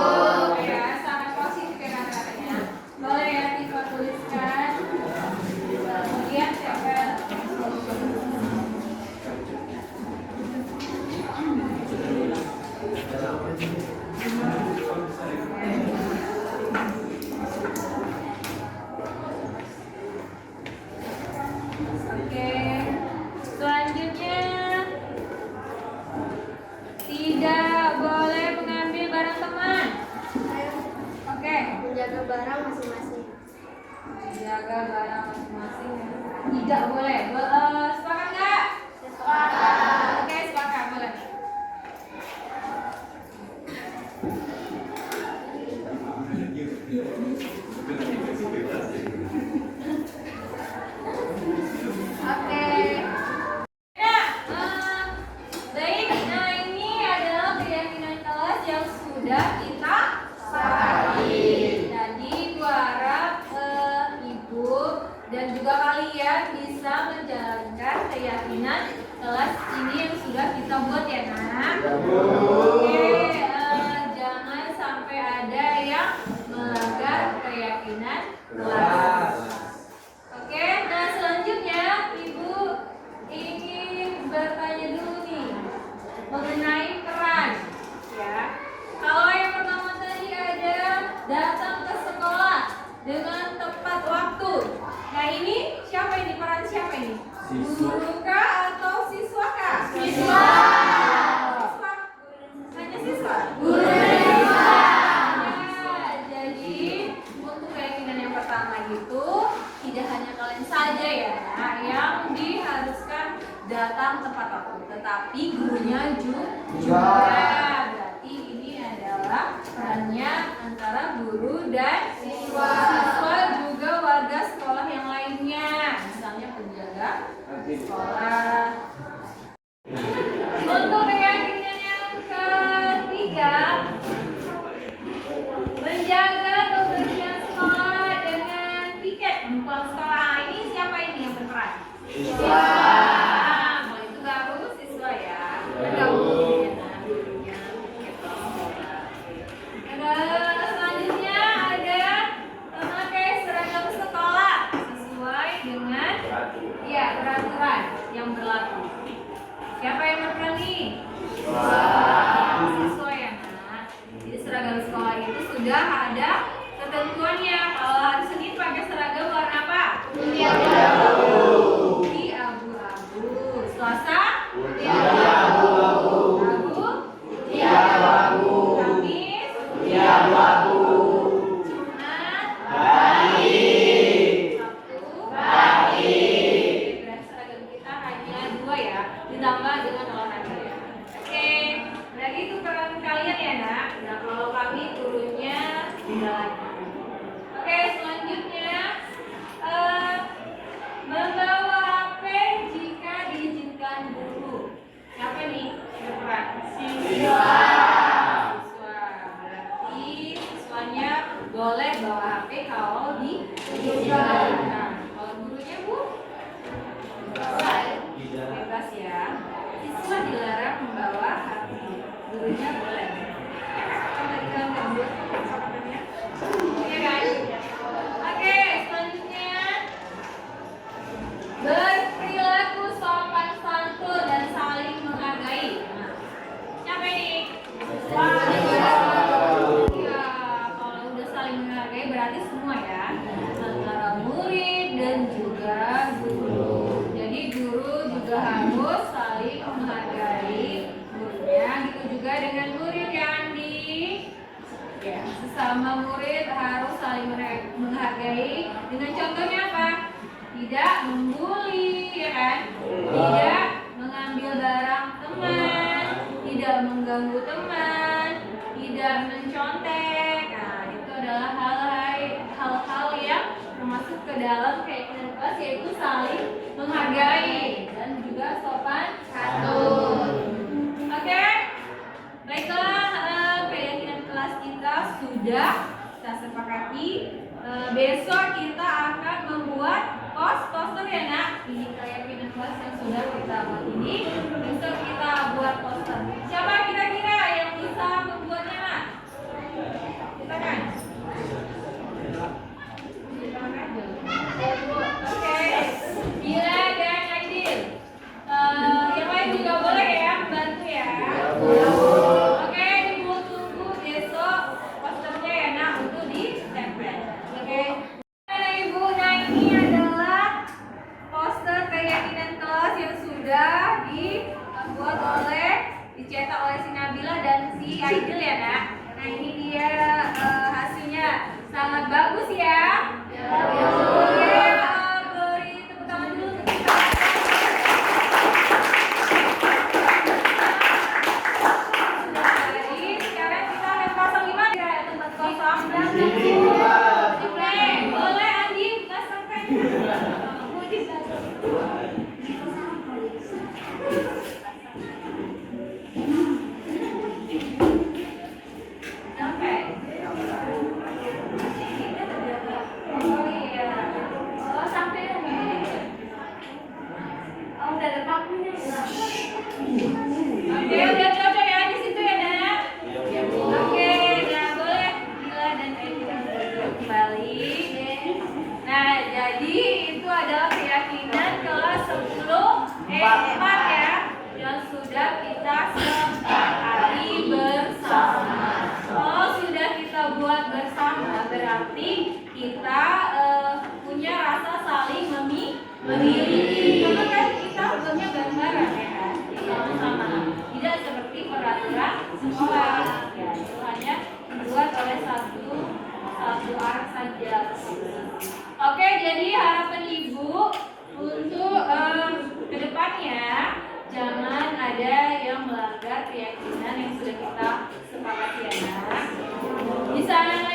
Ya, sangat positif ya kata-katanya. Boleh ya, Tifa tuliskan. Kemudian siapa? Oke. Selanjutnya, tidak boleh mengambil barang teman. Oke. Menjaga barang masing-masing. Jaga barang masing-masing. Tidak boleh. Sepakat nggak? Sepakat. Oke, sepakat. Boleh. Oke. Nah, baik. Nah, ini adalah keyakinan kelas yang sudah kita sepakati. Jadi, Ibu harap Ibu dan juga kalian bisa menjalankan keyakinan kelas ini yang sudah kita buat ya, Nak. Oke, jangan sampai ada yang melanggar keyakinan kelas. Oke, nah selanjutnya Ibu ingin bertanya dulu nih mengenai peran ya. Kalau yang pertama tadi ada datang ke sekolah dengan tepat waktu. Nah ini siapa ini? Peran siapa ini? Guru kah atau siswa kah? Siswa. Siswa. Hanya siswa. Guru. Jadi untuk keyakinan yang pertama itu tidak hanya kalian saja ya yang diharuskan datang tepat waktu, tetapi gurunya juga. Berarti ini adalah perannya antara guru dan siswa. Siswa juga warga sekolah yang lainnya. sekolah. Untuk keyakinan yang ketiga, menjaga kebersihan sekolah dengan piket pulang sekolah. Ini siapa ini yang berperan? Siswa. Kalau itu bagus siswa ya. Bagus. Selanjutnya ada memakai seragam sekolah sesuai dengan peraturan yang berlaku. Siapa yang berperan nih? Siswa ya nak. Jadi seragam sekolah itu sudah ada ketentuannya. Kalau hari Senin pakai seragam warna apa? Putih abu-abu. Putih abu-abu. Selasa? Putih abu-abu. Rabu? Putih abu-abu. Kamis? Putih abu-abu. Jumat? Baik. Sabtu? Baik. Berarti seragam kita hanya 2 ya, ditambah dengan olahraga ya. Oke, berarti itu peran kalian ya nak. Nah kalau kami turunnya beda lagi. Oke, selanjutnya membawa HP jika diizinkan guru. Siapa nih yang berperan? Siswa. Berarti siswanya boleh bawa HP kalau diizinkan. Nah, kalau gurunya bu? Bebas ya. Siswa dilarang membawa HP. Gurunya boleh. Iya kan? Oke, selanjutnya berperilaku sopan santun dan saling menghargai. Nah, siapa ini? Ya, kalau udah saling menghargai berarti semua ya, antara murid dan juga guru. Jadi guru juga harus saling menghargai gurunya, gitu juga dengan murid ya Andi. Ya, sesama murid harus saling menghargai. Dengan contohnya apa? Tidak membuli, ya kan? Tidak mengambil barang teman, tidak mengganggu teman, tidak mencontek. Nah, itu adalah hal-hal yang termasuk ke dalam keyakinan kelas, yaitu saling menghargai dan juga sopan santun. Oke, baiklah, keyakinan kelas kita sudah kita sepakati. Besok kita akan membuat poster ya nak. Ini keyakinan kelas yang sudah kita buat ini. Besok kita buat poster. Siapa kira-kira yang bisa membuatnya nak? Kita kan? Oke, Gila dan Aidil. Yang lain juga boleh ya, bantu ya. Oke, tunggu besok posternya ya nak untuk ditempel. Oke. Ibu, nah ini adalah poster keyakinan kelas yang sudah dibuat dicetak oleh si Nabila dan si Aidil ya nak. Nah ini dia hasilnya, sangat bagus ya. Oke, beri tepuk tangan dulu untuk kita. Jadi sekarang kita lempar gimana ya, tempat kosong dan boleh Andi pasangkan. Sampai. Oh iya. Oh sampai ini. Oh udah ada pakunya ya. Oke, udah cocok ya di situ ya nak. Oke, nah boleh Gila dan Aidil kembali. Nah, jadi itu adalah keyakinan kelas 4 ya, yang sudah kita sepakati bersama. Kalau sudah kita buat bersama, berarti kita punya rasa saling memiliki. Karena kan kita sebelumnya bareng-bareng ya kan, sama-sama. Tidak seperti peraturan sekolah. Ya, itu hanya dibuat oleh satu arah saja. Oke, jadi harapan ibu untuk kedepannya jangan ada yang melanggar keyakinan yang sudah kita sepakati ya. Di sana